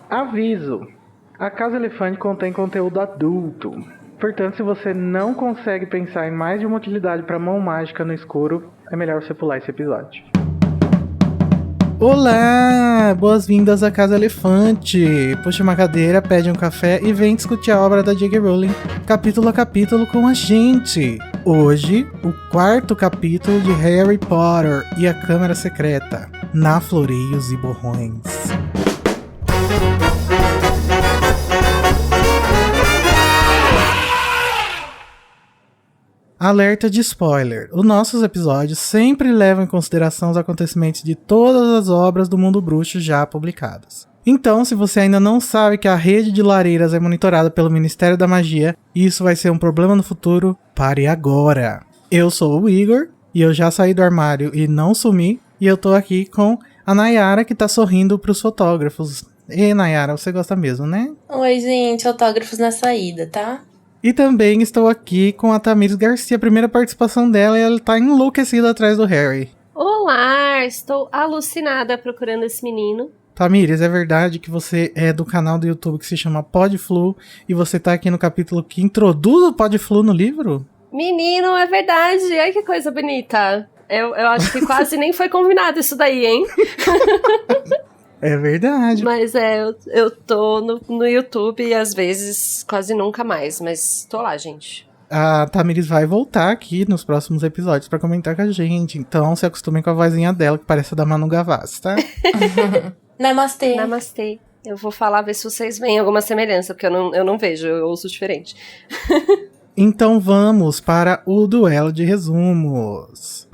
Aviso: a Casa Elefante contém conteúdo adulto. Portanto, se você não consegue pensar em mais de uma utilidade para mão mágica no escuro, é melhor você pular esse episódio. Olá! Boas-vindas à Casa Elefante! Puxa uma cadeira, pede um café e vem discutir a obra da J.K. Rowling, capítulo a capítulo com a gente! Hoje, o 4º capítulo de Harry Potter e a Câmara Secreta, na Floreios e Borrões. Alerta de spoiler. Os nossos episódios sempre levam em consideração os acontecimentos de todas as obras do mundo bruxo já publicadas. Então, se você ainda não sabe que a rede de lareiras é monitorada pelo Ministério da Magia e isso vai ser um problema no futuro, pare agora. Eu sou o Igor e eu já saí do armário e não sumi, e eu tô aqui com a Nayara, que tá sorrindo pros fotógrafos. E Nayara, você gosta mesmo, né? Oi, gente, autógrafos na saída, tá? E também estou aqui com a Tamires Garcia, a primeira participação dela, e ela tá enlouquecida atrás do Harry. Olá, estou alucinada procurando esse menino. Tamires, é verdade que você é do canal do YouTube que se chama Podflu, e você tá aqui no capítulo que introduz o Podflu no livro? Menino, é verdade, ai que coisa bonita. Eu acho que quase nem foi combinado isso daí, hein? É verdade. Mas eu tô no YouTube e às vezes quase nunca mais, mas tô lá, gente. A Tamires vai voltar aqui nos próximos episódios pra comentar com a gente, então se acostumem com a vozinha dela, que parece a da Manu Gavassi, tá? Namastê. Namastê. Eu vou falar, ver se vocês veem alguma semelhança, porque eu não vejo, eu ouço diferente. Então vamos para o duelo de resumos.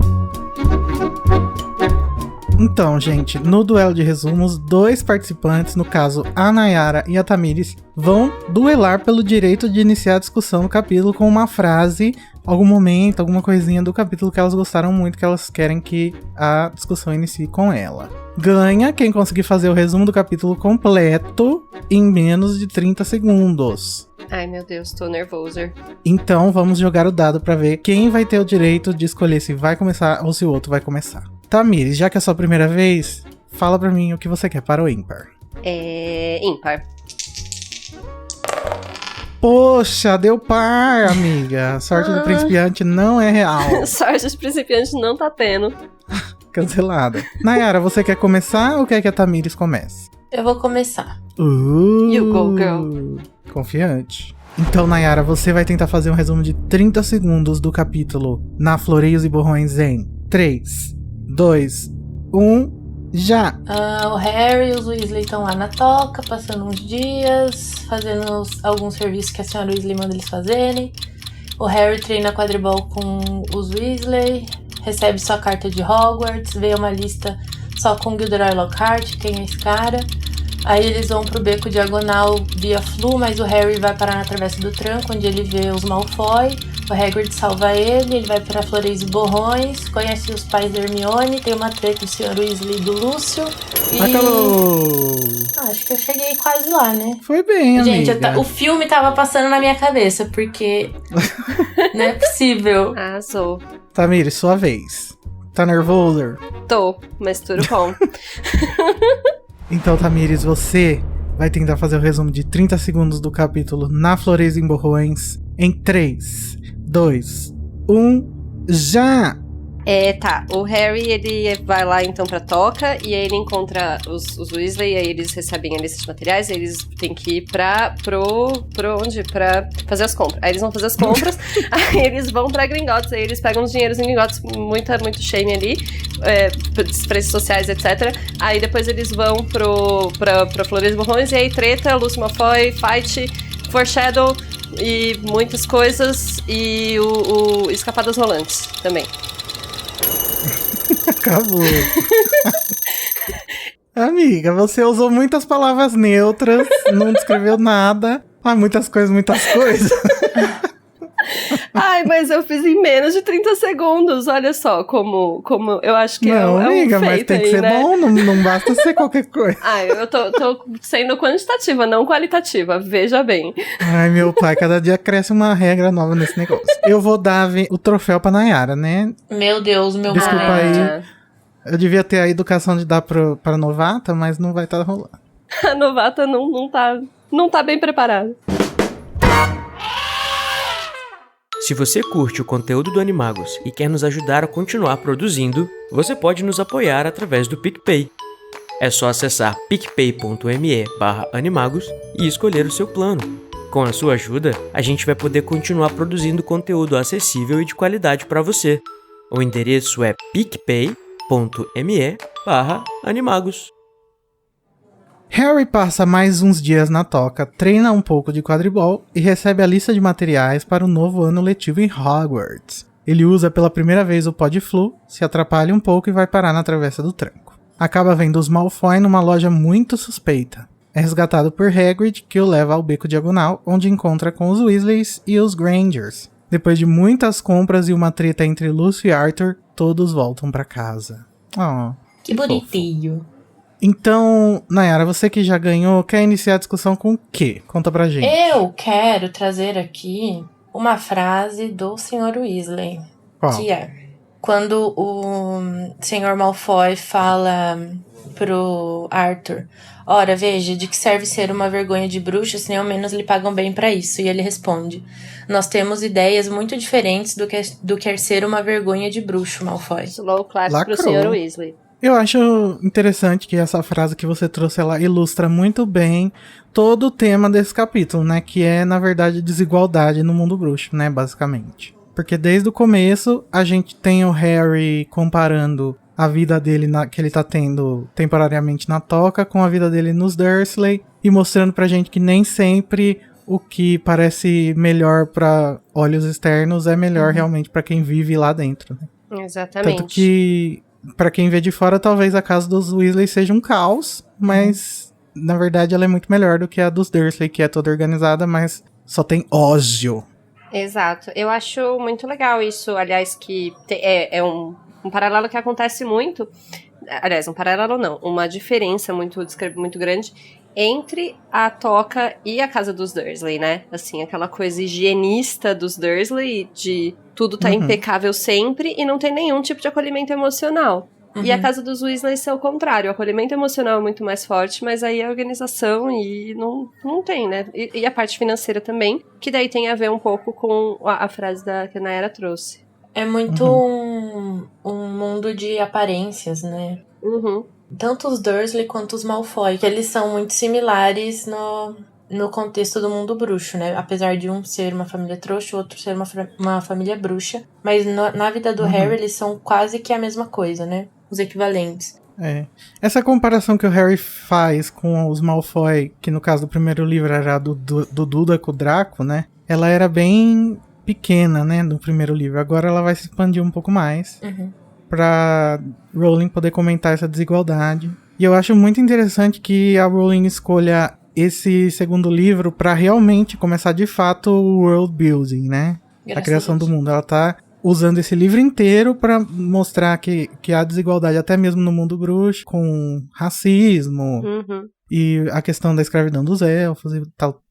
Então, gente, no duelo de resumos, 2 participantes, no caso a Nayara e a Tamires, vão duelar pelo direito de iniciar a discussão no capítulo com uma frase, algum momento, alguma coisinha do capítulo que elas gostaram muito, que elas querem que a discussão inicie com ela. Ganha quem conseguir fazer o resumo do capítulo completo em menos de 30 segundos. Ai, meu Deus, tô nervoso. Então, vamos jogar o dado pra ver quem vai ter o direito de escolher se vai começar ou se o outro vai começar. Tamires, já que é a sua primeira vez, fala pra mim o que você quer para o ímpar. Ímpar. Poxa, deu par, amiga. Sorte do principiante não é real. Sorte de principiante não tá tendo. Cancelada. Nayara, você quer começar ou quer que a Tamires comece? Eu vou começar. You go, girl. Confiante. Então, Nayara, você vai tentar fazer um resumo de 30 segundos do capítulo Na Floreios e Borrões em 3, 2, 1, já! O Harry e os Weasley estão lá na toca, passando uns dias, fazendo alguns serviços que a senhora Weasley manda eles fazerem. O Harry treina quadribol com os Weasley, recebe sua carta de Hogwarts, vê uma lista só com Gilderoy Lockhart, quem é esse cara. Aí eles vão pro beco diagonal via Flu, mas o Harry vai parar na travessa do tranco, onde ele vê os Malfoy. O Hagrid salva ele vai pra Floreios e Borrões, conhece os pais da Hermione, tem uma treta do Sr. Weasley e do Lúcio. E... Acabou! Acho que eu cheguei quase lá, né? Foi bem, gente, amiga. O filme tava passando na minha cabeça, porque não é possível. Arrasou. Tamires, sua vez. Tá nervoso? Tô, mas tudo bom. Então, Tamires, você vai tentar fazer o resumo de 30 segundos do capítulo Na Floreios e Borrões em 3, 2, 1, já! Tá, o Harry, ele vai lá então pra toca, e aí ele encontra os Weasley, e aí eles recebem a lista de materiais, e eles têm que ir pro onde? Pra fazer as compras. Aí eles vão fazer as compras, aí eles vão pra Gringotts, aí eles pegam os dinheiros em Gringotts, muito shame ali, preços sociais, etc. Aí depois eles vão pra Floreios e Borrões, e aí treta, Lúcio Malfoy, fight, foreshadow, e muitas coisas, e o Escapadas Rolantes também. Acabou. Amiga, você usou muitas palavras neutras, não descreveu nada. Muitas coisas. Ai, mas eu fiz em menos de 30 segundos. Olha só como eu acho que não, é um amiga, feito mas tem aí, que ser né? bom, não basta ser qualquer coisa. Ai, eu tô sendo quantitativa, não qualitativa. Veja bem. Ai, meu pai, cada dia cresce uma regra nova nesse negócio. Eu vou dar o troféu pra Nayara, né? Meu Deus, meu Desculpa pai. aí. Eu devia ter a educação de dar pra novata, mas não vai estar rolando. A novata não tá bem preparada. Se você curte o conteúdo do Animagos e quer nos ajudar a continuar produzindo, você pode nos apoiar através do PicPay. É só acessar picpay.me/animagos e escolher o seu plano. Com a sua ajuda, a gente vai poder continuar produzindo conteúdo acessível e de qualidade para você. O endereço é picpay.me/animagos. Harry passa mais uns dias na toca, treina um pouco de quadribol e recebe a lista de materiais para o novo ano letivo em Hogwarts. Ele usa pela primeira vez o Podflu, se atrapalha um pouco e vai parar na Travessa do Tranco. Acaba vendo os Malfoy numa loja muito suspeita. É resgatado por Hagrid, que o leva ao Beco Diagonal, onde encontra com os Weasleys e os Grangers. Depois de muitas compras e uma treta entre Lúcio e Arthur, todos voltam para casa. Oh, Que bonitinho. Então, Nayara, você que já ganhou, quer iniciar a discussão com o quê? Conta pra gente. Eu quero trazer aqui uma frase do Sr. Weasley. Qual? Que é: quando o Sr. Malfoy fala pro Arthur: ora, veja, de que serve ser uma vergonha de bruxa se nem ao menos lhe pagam bem pra isso? E ele responde: nós temos ideias muito diferentes do que ser uma vergonha de bruxo, Malfoy. Slow clap pro Lacrou. Sr. Weasley. Eu acho interessante que essa frase que você trouxe, ela ilustra muito bem todo o tema desse capítulo, né? Que é, na verdade, desigualdade no mundo bruxo, né? Basicamente. Porque desde o começo, a gente tem o Harry comparando a vida dele que ele tá tendo temporariamente na toca com a vida dele nos Dursley e mostrando pra gente que nem sempre o que parece melhor pra olhos externos é melhor realmente pra quem vive lá dentro, né? Exatamente. Tanto que, pra quem vê de fora, talvez a casa dos Weasley seja um caos, mas na verdade ela é muito melhor do que a dos Dursley, que é toda organizada, mas só tem ódio. Exato. Eu acho muito legal isso, aliás, que é um paralelo que acontece muito. Aliás, um paralelo não, uma diferença muito grande entre a toca e a casa dos Dursley, né? Assim, aquela coisa higienista dos Dursley, de tudo tá impecável sempre e não tem nenhum tipo de acolhimento emocional. E a casa dos Weasley é o contrário, o acolhimento emocional é muito mais forte, mas aí a organização e não tem, né? E a parte financeira também, que daí tem a ver um pouco com a frase que a Nayara trouxe. É muito um mundo de aparências, né? Tanto os Dursley quanto os Malfoy, que eles são muito similares no contexto do mundo bruxo, né? Apesar de um ser uma família trouxa, o outro ser uma família bruxa. Mas na vida do Harry, eles são quase que a mesma coisa, né? Os equivalentes. É. Essa comparação que o Harry faz com os Malfoy, que no caso do primeiro livro era do Duda com o Draco, né? Ela era bem pequena, né? No primeiro livro. Agora ela vai se expandir um pouco mais. Pra Rowling poder comentar essa desigualdade. E eu acho muito interessante que a Rowling escolha esse segundo livro pra realmente começar de fato o world building, né? A criação do mundo. Ela tá usando esse livro inteiro pra mostrar que há desigualdade até mesmo no mundo bruxo, com racismo e a questão da escravidão dos elfos e tal.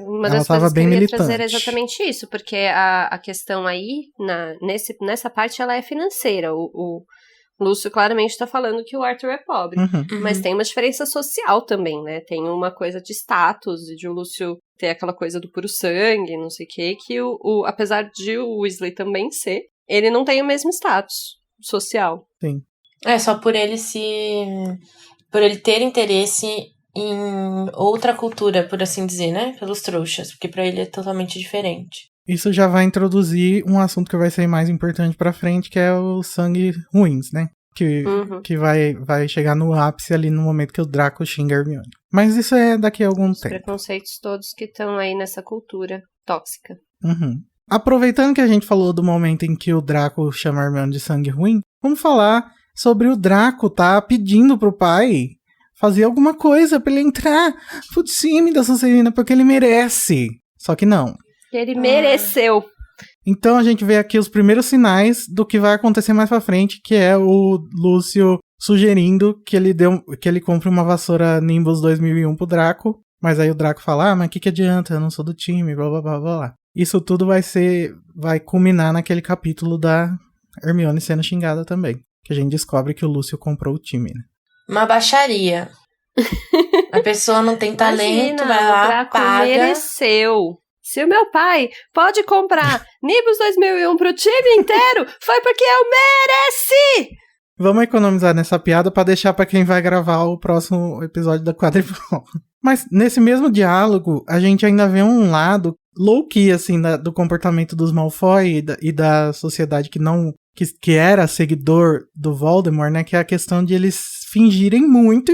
Uma Ela das tava coisas bem que eu ia militante. trazer era exatamente isso, porque a questão aí, nessa parte, ela é financeira. O Lúcio claramente está falando que o Arthur é pobre, mas tem uma diferença social também, né? Tem uma coisa de status, de o Lúcio ter aquela coisa do puro sangue, não sei o que apesar de o Weasley também ser, ele não tem o mesmo status social. Sim. É só por ele ter interesse em outra cultura, por assim dizer, né? Pelos trouxas, porque pra ele é totalmente diferente. Isso já vai introduzir um assunto que vai ser mais importante pra frente, que é o sangue ruins, né? Que vai chegar no ápice ali no momento que o Draco xinga a Hermione. Mas isso é daqui a algum Os tempo. preconceitos todos que estão aí nessa cultura tóxica. Aproveitando que a gente falou do momento em que o Draco chama a Hermione de sangue ruim, vamos falar sobre o Draco tá pedindo pro pai fazer alguma coisa pra ele entrar pro time da Sonserina, porque ele merece. Só que não. Ele mereceu. Então a gente vê aqui os primeiros sinais do que vai acontecer mais pra frente, que é o Lúcio sugerindo que ele compre uma vassoura Nimbus 2001 pro Draco, mas aí o Draco fala, mas que adianta, eu não sou do time, blá blá blá blá. Isso tudo vai culminar naquele capítulo da Hermione sendo xingada também, que a gente descobre que o Lúcio comprou o time, né? Uma baixaria. A pessoa não tem talento, Imagina, vai lá, o Draco paga. mereceu. Se o meu pai pode comprar Nibus 2001 pro time inteiro, foi porque eu mereci! Vamos economizar nessa piada pra deixar pra quem vai gravar o próximo episódio da Quadribol. Mas nesse mesmo diálogo, a gente ainda vê um lado low-key, assim, do comportamento dos Malfoy e da sociedade que era seguidor do Voldemort, né? Que é a questão de eles fingirem muito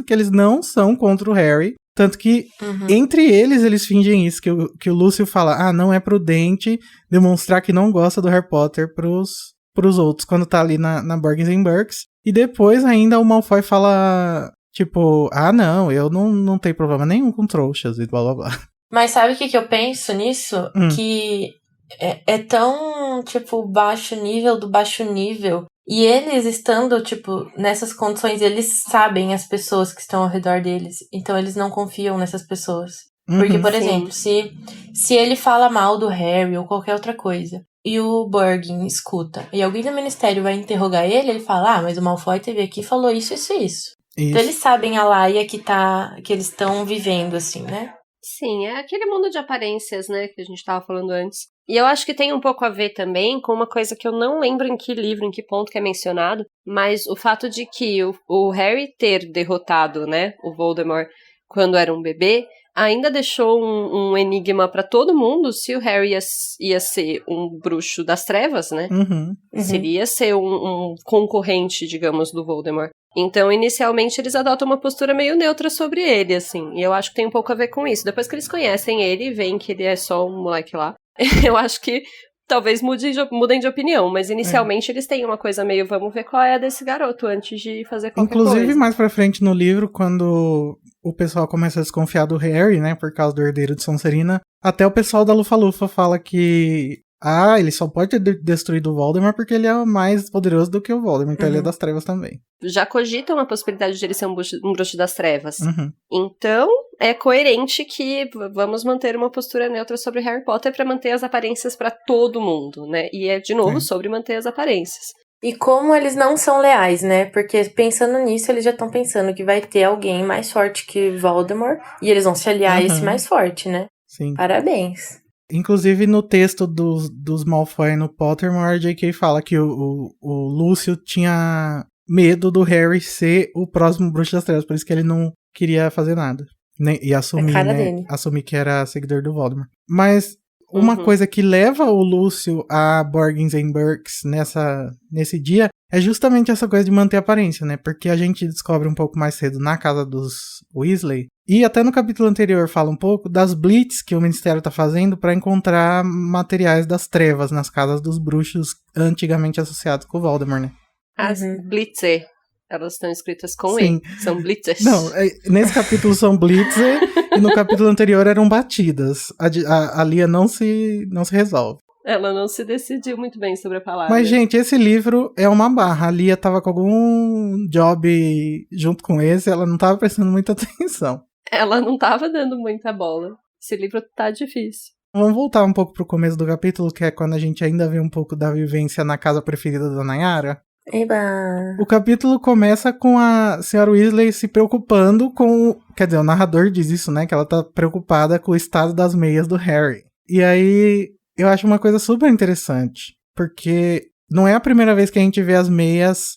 que eles não são contra o Harry. Tanto que, entre eles fingem isso, que o Lúcio fala, não é prudente demonstrar que não gosta do Harry Potter pros outros, quando tá ali na Borgins and Burkes. E depois ainda o Malfoy fala, tipo, não, eu não tenho problema nenhum com trouxas e blá blá blá. Mas sabe o que eu penso nisso? Que é tão, tipo, baixo nível do baixo nível. E eles estando, tipo, nessas condições, eles sabem as pessoas que estão ao redor deles. Então eles não confiam nessas pessoas. Porque, por exemplo, se ele fala mal do Harry ou qualquer outra coisa, e o Borgin escuta, e alguém do Ministério vai interrogar ele fala, mas o Malfoy teve aqui e falou isso. Então eles sabem a laia que eles estão vivendo, assim, né? Sim, é aquele mundo de aparências, né, que a gente tava falando antes. E eu acho que tem um pouco a ver também com uma coisa que eu não lembro em que livro, em que ponto que é mencionado, mas o fato de que o Harry ter derrotado, né, o Voldemort quando era um bebê, ainda deixou um enigma pra todo mundo se o Harry ia ser um bruxo das trevas, né? Seria ser um concorrente, digamos, do Voldemort. Então, inicialmente, eles adotam uma postura meio neutra sobre ele, assim. E eu acho que tem um pouco a ver com isso. Depois que eles conhecem ele e veem que ele é só um moleque lá, eu acho que talvez mudem de opinião. Mas, inicialmente, eles têm uma coisa meio, vamos ver qual é a desse garoto antes de fazer qualquer coisa. Inclusive, mais pra frente no livro, quando o pessoal começa a desconfiar do Harry, né, por causa do herdeiro de Sonserina, até o pessoal da Lufa-Lufa fala que ele só pode ter destruído o Voldemort porque ele é mais poderoso do que o Voldemort, então ele é das trevas também. Já cogitam a possibilidade de ele ser um bruxo das trevas. Então, é coerente que vamos manter uma postura neutra sobre Harry Potter pra manter as aparências pra todo mundo, né? E é, de novo, sobre manter as aparências. E como eles não são leais, né? Porque pensando nisso, eles já estão pensando que vai ter alguém mais forte que Voldemort e eles vão se aliar a esse mais forte, né? Sim. Parabéns. Inclusive, no texto dos Malfoy no Pottermore, a J.K. fala que o Lúcio tinha medo do Harry ser o próximo bruxo das trevas, por isso que ele não queria fazer nada. E assumir, né? Assumir que era seguidor do Voldemort. Mas uma coisa que leva o Lúcio a Borgins and Burkes nesse dia é justamente essa coisa de manter a aparência, né? Porque a gente descobre um pouco mais cedo na casa dos Weasley, e até no capítulo anterior fala um pouco das blitz que o Ministério tá fazendo para encontrar materiais das trevas nas casas dos bruxos antigamente associados com o Voldemort, né? As blitzer, elas estão escritas com E, são blitzers. Não, nesse capítulo são blitzer e no capítulo anterior eram batidas. A Lia não se resolve. Ela não se decidiu muito bem sobre a palavra. Mas, gente, esse livro é uma barra. A Lia tava com algum job junto com esse, ela não tava prestando muita atenção. Ela não tava dando muita bola. Esse livro tá difícil. Vamos voltar um pouco pro começo do capítulo, que é quando a gente ainda vê um pouco da vivência na casa preferida da Nayara. Eba. O capítulo começa com a senhora Weasley se preocupando com... Quer dizer, o narrador diz isso, né? Que ela tá preocupada com o estado das meias do Harry. E aí, eu acho uma coisa super interessante. Porque não é a primeira vez que a gente vê as meias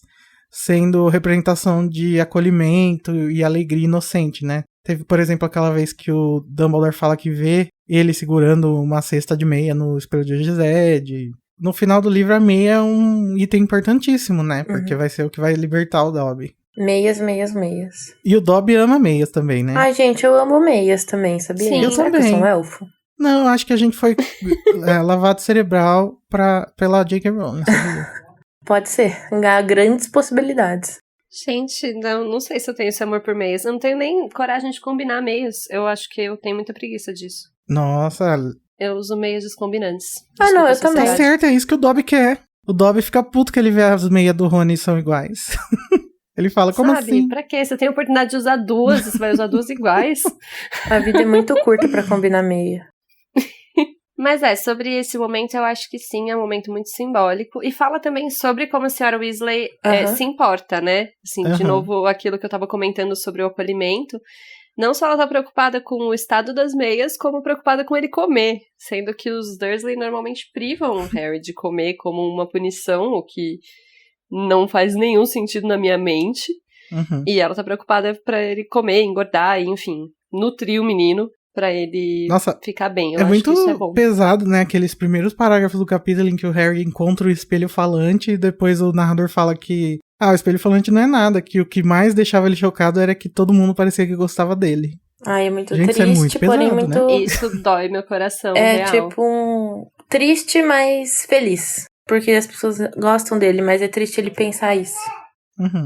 sendo representação de acolhimento e alegria inocente, né? Teve, por exemplo, aquela vez que o Dumbledore fala que vê ele segurando uma cesta de meia no espelho de Gised. No final do livro, a meia é um item importantíssimo, né? Porque vai ser o que vai libertar o Dobby. Meias. E o Dobby ama meias também, né? Ai, gente, eu amo meias também, sabia? Sim, eu também. Que eu sou um elfo? Não, acho que a gente foi lavado cerebral pela J.K. Rowling, sabia? Pode ser. Há grandes possibilidades. Gente, não sei se eu tenho esse amor por meias. Eu não tenho nem coragem de combinar meias. Eu acho que eu tenho muita preguiça disso. Nossa. Eu uso meias descombinantes. Não, eu também. Tá certo, é isso que o Dobby quer. O Dobby fica puto que ele vê as meias do Rony são iguais. Ele fala, como assim? Pra quê? Você tem a oportunidade de usar duas, você vai usar duas iguais. A vida é muito curta pra combinar meia. Mas sobre esse momento, eu acho que sim, é um momento muito simbólico. E fala também sobre como a senhora Weasley se importa, né? Assim, de novo, aquilo que eu tava comentando sobre o acolhimento. Não só ela tá preocupada com o estado das meias, como preocupada com ele comer. Sendo que os Dursley normalmente privam o Harry de comer como uma punição, o que não faz nenhum sentido na minha mente. E ela tá preocupada pra ele comer, engordar, e, enfim, nutrir o menino pra ele ficar bem. Eu acho muito que isso é bom. Pesado, né? Aqueles primeiros parágrafos do capítulo em que o Harry encontra o espelho falante e depois o narrador fala que o espelho falante não é nada, que o que mais deixava ele chocado era que todo mundo parecia que gostava dele. Ai, é muito Gente, triste, isso é muito porém pesado, muito... né? Isso dói meu coração, É real. tipo triste, mas feliz. Porque as pessoas gostam dele, mas é triste ele pensar isso.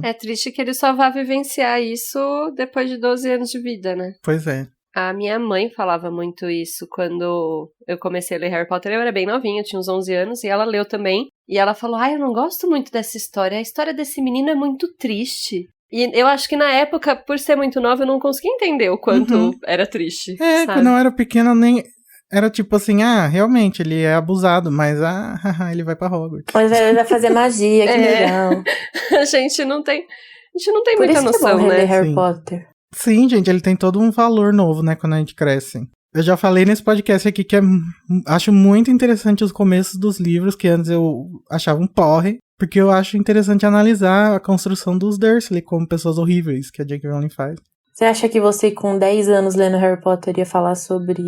É triste que ele só vá vivenciar isso depois de 12 anos de vida, né? Pois é. A minha mãe falava muito isso quando eu comecei a ler Harry Potter. Eu era bem novinha, eu tinha uns 11 anos, e ela leu também. E ela falou, eu não gosto muito dessa história. A história desse menino é muito triste. E eu acho que na época, por ser muito nova, eu não conseguia entender o quanto era triste. Sabe? Quando eu era pequena, nem... Era tipo assim, realmente, ele é abusado, mas ele vai pra Hogwarts. Mas ele vai fazer magia, que legal. A gente não tem Por muita isso noção, que é bom né? reler Harry Potter. Sim, gente, ele tem todo um valor novo, né, quando a gente cresce. Eu já falei nesse podcast aqui que acho muito interessante os começos dos livros, que antes eu achava um porre, porque eu acho interessante analisar a construção dos Dursley como pessoas horríveis que a J.K. Rowling faz. Você acha que você, com 10 anos lendo Harry Potter, ia falar sobre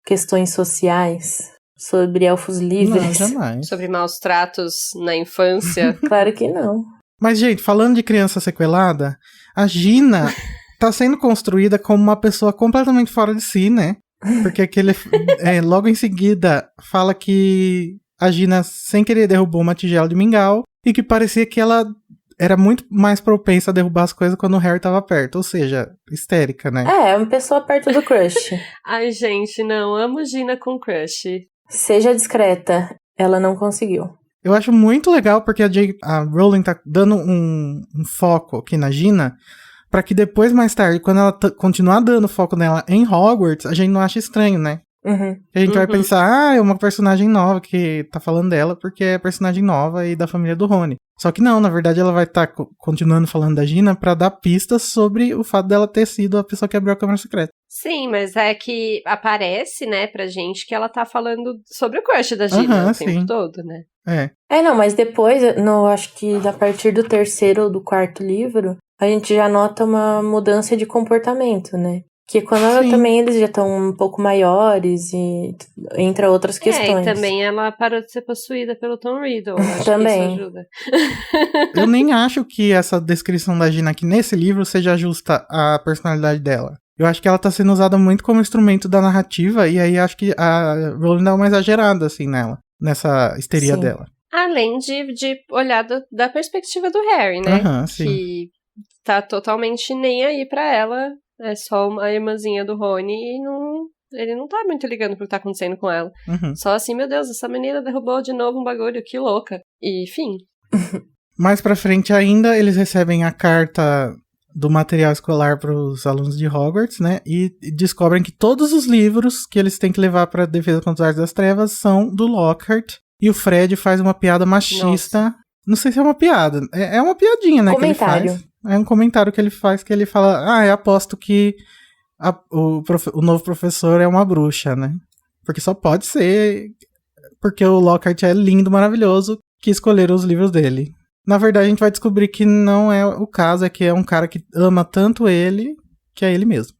questões sociais? Sobre elfos livres? Não, jamais. Sobre maus tratos na infância? Claro que não. Mas, gente, falando de criança sequelada, a Gina tá sendo construída como uma pessoa completamente fora de si, né? Porque logo em seguida fala que a Gina, sem querer, derrubou uma tigela de mingau e que parecia que ela era muito mais propensa a derrubar as coisas quando o Harry tava perto. Ou seja, histérica, né? É uma pessoa perto do crush. Ai, gente, não. Amo Gina com crush. Seja discreta. Ela não conseguiu. Eu acho muito legal porque a Rowling tá dando um foco aqui na Gina pra que depois, mais tarde, quando ela continuar dando foco nela em Hogwarts, a gente não acha estranho, né? A gente vai pensar, é uma personagem nova que tá falando dela porque é personagem nova e da família do Rony. Só que não, na verdade ela vai estar continuando falando da Gina pra dar pistas sobre o fato dela ter sido a pessoa que abriu a Câmara Secreta. Sim, mas é que aparece, né, pra gente que ela tá falando sobre o crush da Gina o tempo todo, né? Não, mas depois, acho que a partir do 3º ou do 4º livro, a gente já nota uma mudança de comportamento, né? Que quando também eles já estão um pouco maiores e entre outras questões. E também ela parou de ser possuída pelo Tom Riddle. Acho também. que isso ajuda. Eu nem acho que essa descrição da Gina aqui nesse livro seja justa à personalidade dela. Eu acho que ela tá sendo usada muito como instrumento da narrativa e aí acho que a Rowling dá uma exagerada, assim, nessa histeria dela. Além de olhar da perspectiva do Harry, né? Que tá totalmente nem aí pra ela. É só uma irmãzinha do Rony e ele não tá muito ligando pro que tá acontecendo com ela. Só assim, meu Deus, essa menina derrubou de novo um bagulho, que louca. E, enfim. Mais pra frente ainda, eles recebem a carta do material escolar pros alunos de Hogwarts, né? E descobrem que todos os livros que eles têm que levar pra Defesa contra as Artes das Trevas são do Lockhart. E o Fred faz uma piada machista. Nossa. Não sei se é uma piada. É uma piadinha, né? Comentário. Que ele faz. É um comentário que ele faz, que ele fala, eu aposto que o novo professor é uma bruxa, né? Porque só pode ser, porque o Lockhart é lindo, maravilhoso, que escolheram os livros dele. Na verdade, a gente vai descobrir que não é o caso, é que é um cara que ama tanto ele, que é ele mesmo.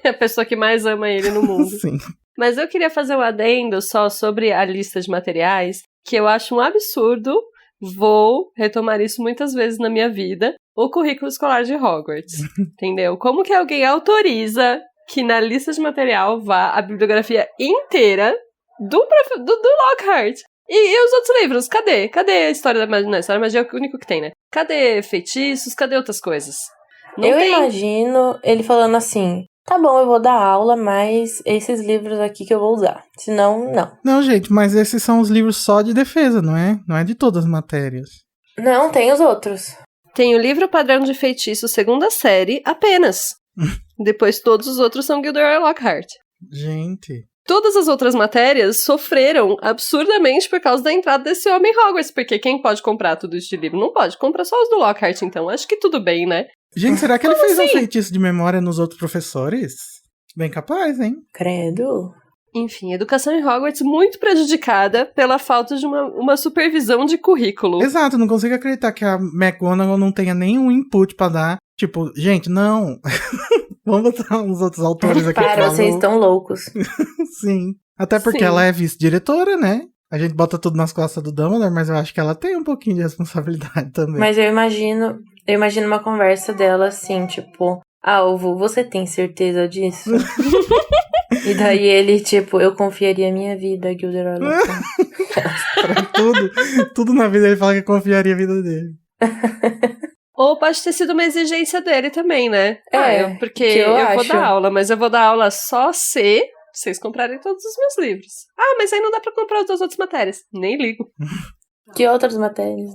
É a pessoa que mais ama ele no mundo. Sim. Mas eu queria fazer um adendo só sobre a lista de materiais, que eu acho um absurdo. Vou retomar isso muitas vezes na minha vida. O currículo escolar de Hogwarts. Entendeu? Como que alguém autoriza que na lista de material vá a bibliografia inteira do Lockhart? E os outros livros? Cadê? Cadê a história da magia? Não, a história da magia é o único que tem, né? Cadê feitiços? Cadê outras coisas? Não eu tem. Imagino ele falando assim... Tá bom, eu vou dar aula, mas esses livros aqui que eu vou usar. Senão, não. Não, gente, mas esses são os livros só de defesa, não é? Não é de todas as matérias. Não, tem os outros. Tem o livro Padrão de Feitiço, 2ª série, apenas. Depois todos os outros são Gilderoy Lockhart. Gente. Todas as outras matérias sofreram absurdamente por causa da entrada desse homem em Hogwarts, porque quem pode comprar tudo isso de livro não pode, compra só os do Lockhart, então acho que tudo bem, né? Gente, será que ele fez um assim? feitiço de memória nos outros professores? Bem capaz, hein? Credo. Enfim, educação em Hogwarts muito prejudicada pela falta de uma supervisão de currículo. Exato, não consigo acreditar que a McGonagall não tenha nenhum input pra dar. Tipo, gente, não. Vamos botar uns outros autores aqui. Para, vocês estão loucos. Sim. Até porque Sim. ela é vice-diretora, né? A gente bota tudo nas costas do Dumbledore, mas eu acho que ela tem um pouquinho de responsabilidade também. Mas eu imagino uma conversa dela assim, tipo, Alvo, você tem certeza disso? E daí ele, tipo, eu confiaria minha vida, Gilderoy Lockhart. Pra tudo na vida ele fala que confiaria a vida dele. Ou pode ter sido uma exigência dele também, né? Porque que eu vou acho. dar aula, mas eu vou dar aula só se vocês comprarem todos os meus livros. Ah, mas aí não dá pra comprar as outras matérias. Nem ligo. Que outras matérias?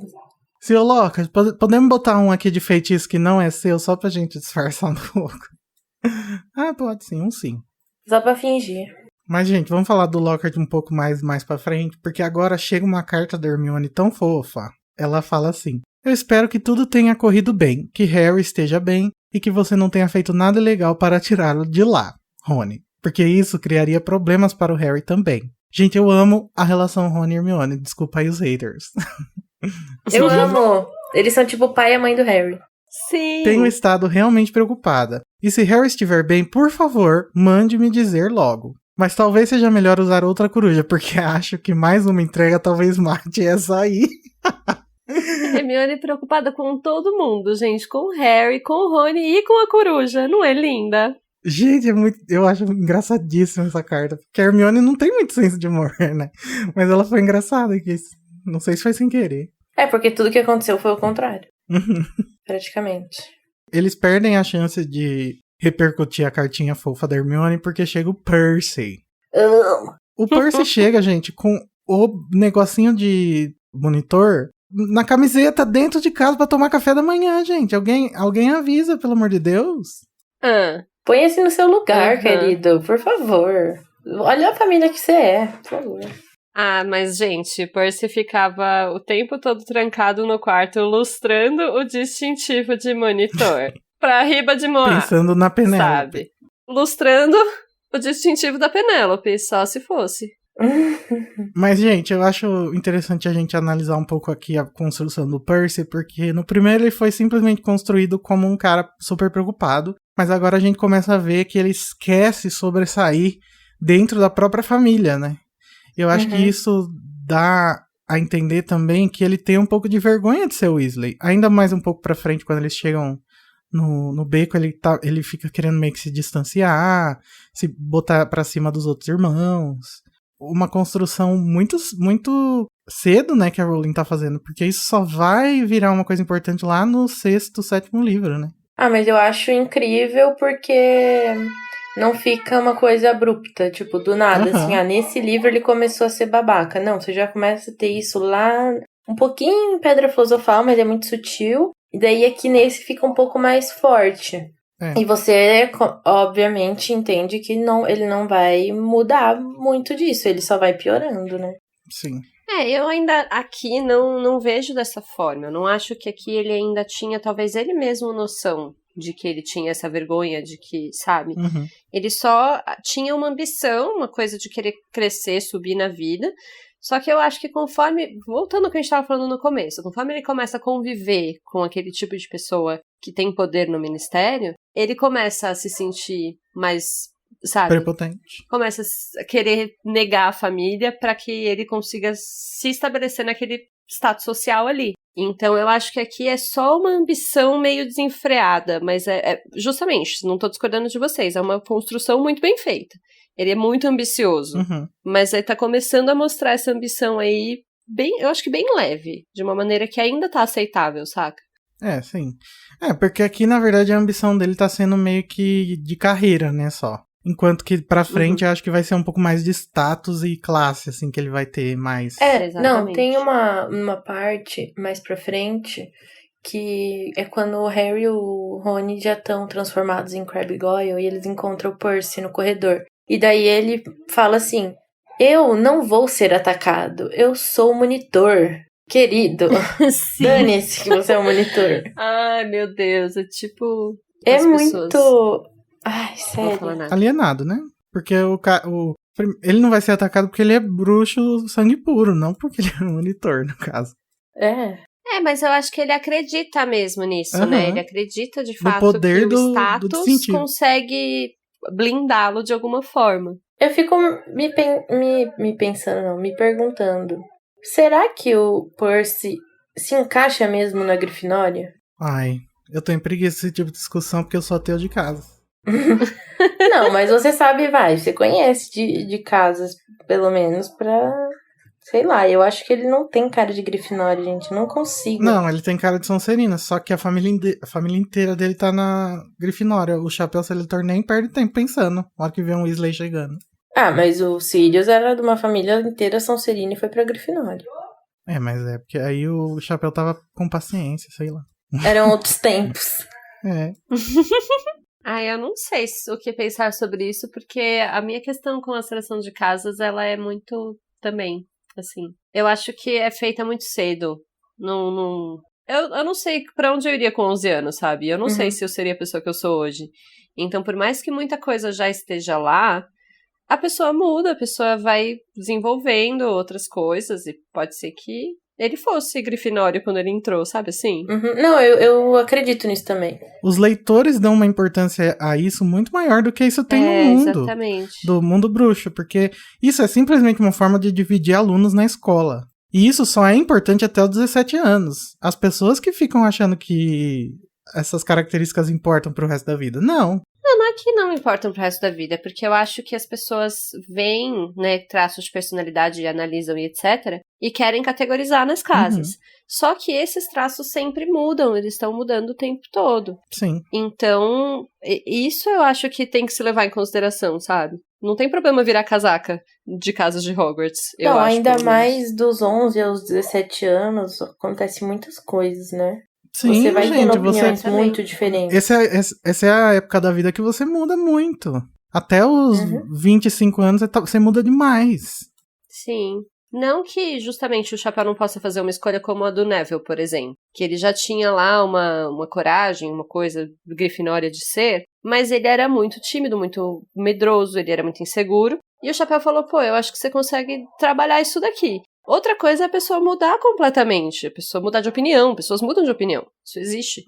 Seu Lockhart, podemos botar um aqui de feitiço que não é seu, só pra gente disfarçar um pouco? Ah, pode sim, um sim. Só pra fingir. Mas, gente, vamos falar do Lockhart um pouco mais pra frente, porque agora chega uma carta da Hermione tão fofa. Ela fala assim: eu espero que tudo tenha corrido bem, que Harry esteja bem e que você não tenha feito nada ilegal para tirá-lo de lá, Rony. Porque isso criaria problemas para o Harry também. Gente, eu amo a relação Rony e Hermione. Desculpa aí os haters. Eu amo. Eles são tipo o pai e a mãe do Harry. Sim. Tenho estado realmente preocupada. E se Harry estiver bem, por favor, mande-me dizer logo. Mas talvez seja melhor usar outra coruja, porque acho que mais uma entrega talvez mate essa aí. Hermione preocupada com todo mundo, gente. Com o Harry, com o Rony e com a coruja. Não é linda? Gente, eu acho engraçadíssima essa carta. Porque a Hermione não tem muito senso de humor, né? Mas ela foi engraçada aqui. Não sei se foi sem querer. É, porque tudo que aconteceu foi o contrário. Praticamente. Eles perdem a chance de repercutir a cartinha fofa da Hermione porque chega o Percy. O Percy chega, gente, com o negocinho de monitor na camiseta dentro de casa pra tomar café da manhã, gente. Alguém avisa, pelo amor de Deus. Põe-se no seu lugar, querido, por favor. Olha a família que você é, por favor. Ah, mas, gente, Percy ficava o tempo todo trancado no quarto, lustrando o distintivo de monitor. Pra riba de Moá. Pensando na Penélope. Sabe? Lustrando o distintivo da Penélope, só se fosse. Mas, gente, eu acho interessante a gente analisar um pouco aqui a construção do Percy, porque no primeiro ele foi simplesmente construído como um cara super preocupado, mas agora a gente começa a ver que ele esquece sobressair dentro da própria família, né? Eu acho que isso dá a entender também que ele tem um pouco de vergonha de ser Weasley. Ainda mais um pouco pra frente, quando eles chegam no beco, ele fica querendo meio que se distanciar, se botar pra cima dos outros irmãos. Uma construção muito, muito cedo, né, que a Rowling tá fazendo, porque isso só vai virar uma coisa importante lá no 6º, 7º livro, né? Ah, mas eu acho incrível porque não fica uma coisa abrupta, tipo, do nada, assim, nesse livro ele começou a ser babaca. Não, você já começa a ter isso lá, um pouquinho em Pedra Filosofal, mas é muito sutil. E daí aqui nesse fica um pouco mais forte. E você, obviamente, entende que ele não vai mudar muito disso, ele só vai piorando, né? Sim. Eu ainda aqui não vejo dessa forma. Eu não acho que aqui ele ainda tinha, talvez ele mesmo, noção de que ele tinha essa vergonha, de que, sabe? Ele só tinha uma ambição, uma coisa de querer crescer, subir na vida. Só que eu acho que conforme, voltando ao que a gente estava falando no começo, conforme ele começa a conviver com aquele tipo de pessoa que tem poder no ministério, ele começa a se sentir mais, sabe? Prepotente. Começa a querer negar a família para que ele consiga se estabelecer naquele status social ali. Então eu acho que aqui é só uma ambição meio desenfreada, mas justamente, não tô discordando de vocês, é uma construção muito bem feita. Ele é muito ambicioso, mas ele tá começando a mostrar essa ambição aí, eu acho que bem leve, de uma maneira que ainda tá aceitável, saca? Sim. Porque aqui, na verdade, a ambição dele tá sendo meio que de carreira, né, só. Enquanto que pra frente eu acho que vai ser um pouco mais de status e classe, assim, que ele vai ter mais. Não, tem uma parte mais pra frente que é quando o Harry e o Rony já estão transformados em Crabbe e Goyle e eles encontram o Percy no corredor. E daí ele fala assim, eu não vou ser atacado, eu sou o monitor. Querido, Sim. dane-se que você é o monitor. Ai, meu Deus, é tipo... É as muito... pessoas- Ai, Não vou falar sério. nada. Alienado, né? Porque ele não vai ser atacado porque ele é bruxo sangue puro, não porque ele é um monitor, no caso. É. É, mas eu acho que ele acredita mesmo nisso, Aham. né? Ele acredita de No fato poder que o do status distintivo. consegue blindá-lo de alguma forma. Eu fico me perguntando, será que o Percy se encaixa mesmo na Grifinória? Ai, eu tô em preguiça desse tipo de discussão porque eu sou ateu de casa. Não, mas você sabe, você conhece de casas, pelo menos, pra... Sei lá, eu acho que ele não tem cara de Grifinória, gente, não consigo. Não, ele tem cara de Sonserina, só que a família inteira dele tá na Grifinória. O Chapéu Seletor nem perde tempo pensando, na hora que vê um Weasley chegando. Ah, mas o Sirius era de uma família inteira Sonserina e foi pra Grifinória. É, mas é porque aí o Chapéu tava com paciência, sei lá. Eram outros tempos. É. Eu não sei o que pensar sobre isso, porque a minha questão com a seleção de casas, ela é muito também, assim. Eu acho que é feita muito cedo. Eu não sei pra onde eu iria com 11 anos, sabe? Eu não sei se eu seria a pessoa que eu sou hoje. Então, por mais que muita coisa já esteja lá, a pessoa muda, a pessoa vai desenvolvendo outras coisas, e pode ser que ele fosse Grifinório quando ele entrou, sabe assim? Não, eu acredito nisso também. Os leitores dão uma importância a isso muito maior do que isso tem no mundo. Exatamente. Do mundo bruxo, porque isso é simplesmente uma forma de dividir alunos na escola. E isso só é importante até os 17 anos. As pessoas que ficam achando que essas características importam pro resto da vida. Não. Não é que não importam pro resto da vida, porque eu acho que as pessoas veem, né, traços de personalidade, analisam e etc., e querem categorizar nas casas. Só que esses traços sempre mudam, eles estão mudando o tempo todo. Sim. Então, isso eu acho que tem que se levar em consideração, sabe? Não tem problema virar casaca de casas de Hogwarts, eu Não, acho. ainda mais dos 11 aos 17 anos, acontece muitas coisas, né? Sim, Você vai gente, tendo opiniões você... muito diferentes. Essa é a época da vida que você muda muito. Até os 25 anos você muda demais. Sim. Não que justamente o Chapéu não possa fazer uma escolha como a do Neville, por exemplo. Que ele já tinha lá uma coragem, uma coisa grifinória de ser, mas ele era muito tímido, muito medroso, ele era muito inseguro. E o Chapéu falou, eu acho que você consegue trabalhar isso daqui. Outra coisa é a pessoa mudar completamente, a pessoa mudar de opinião, pessoas mudam de opinião, isso existe.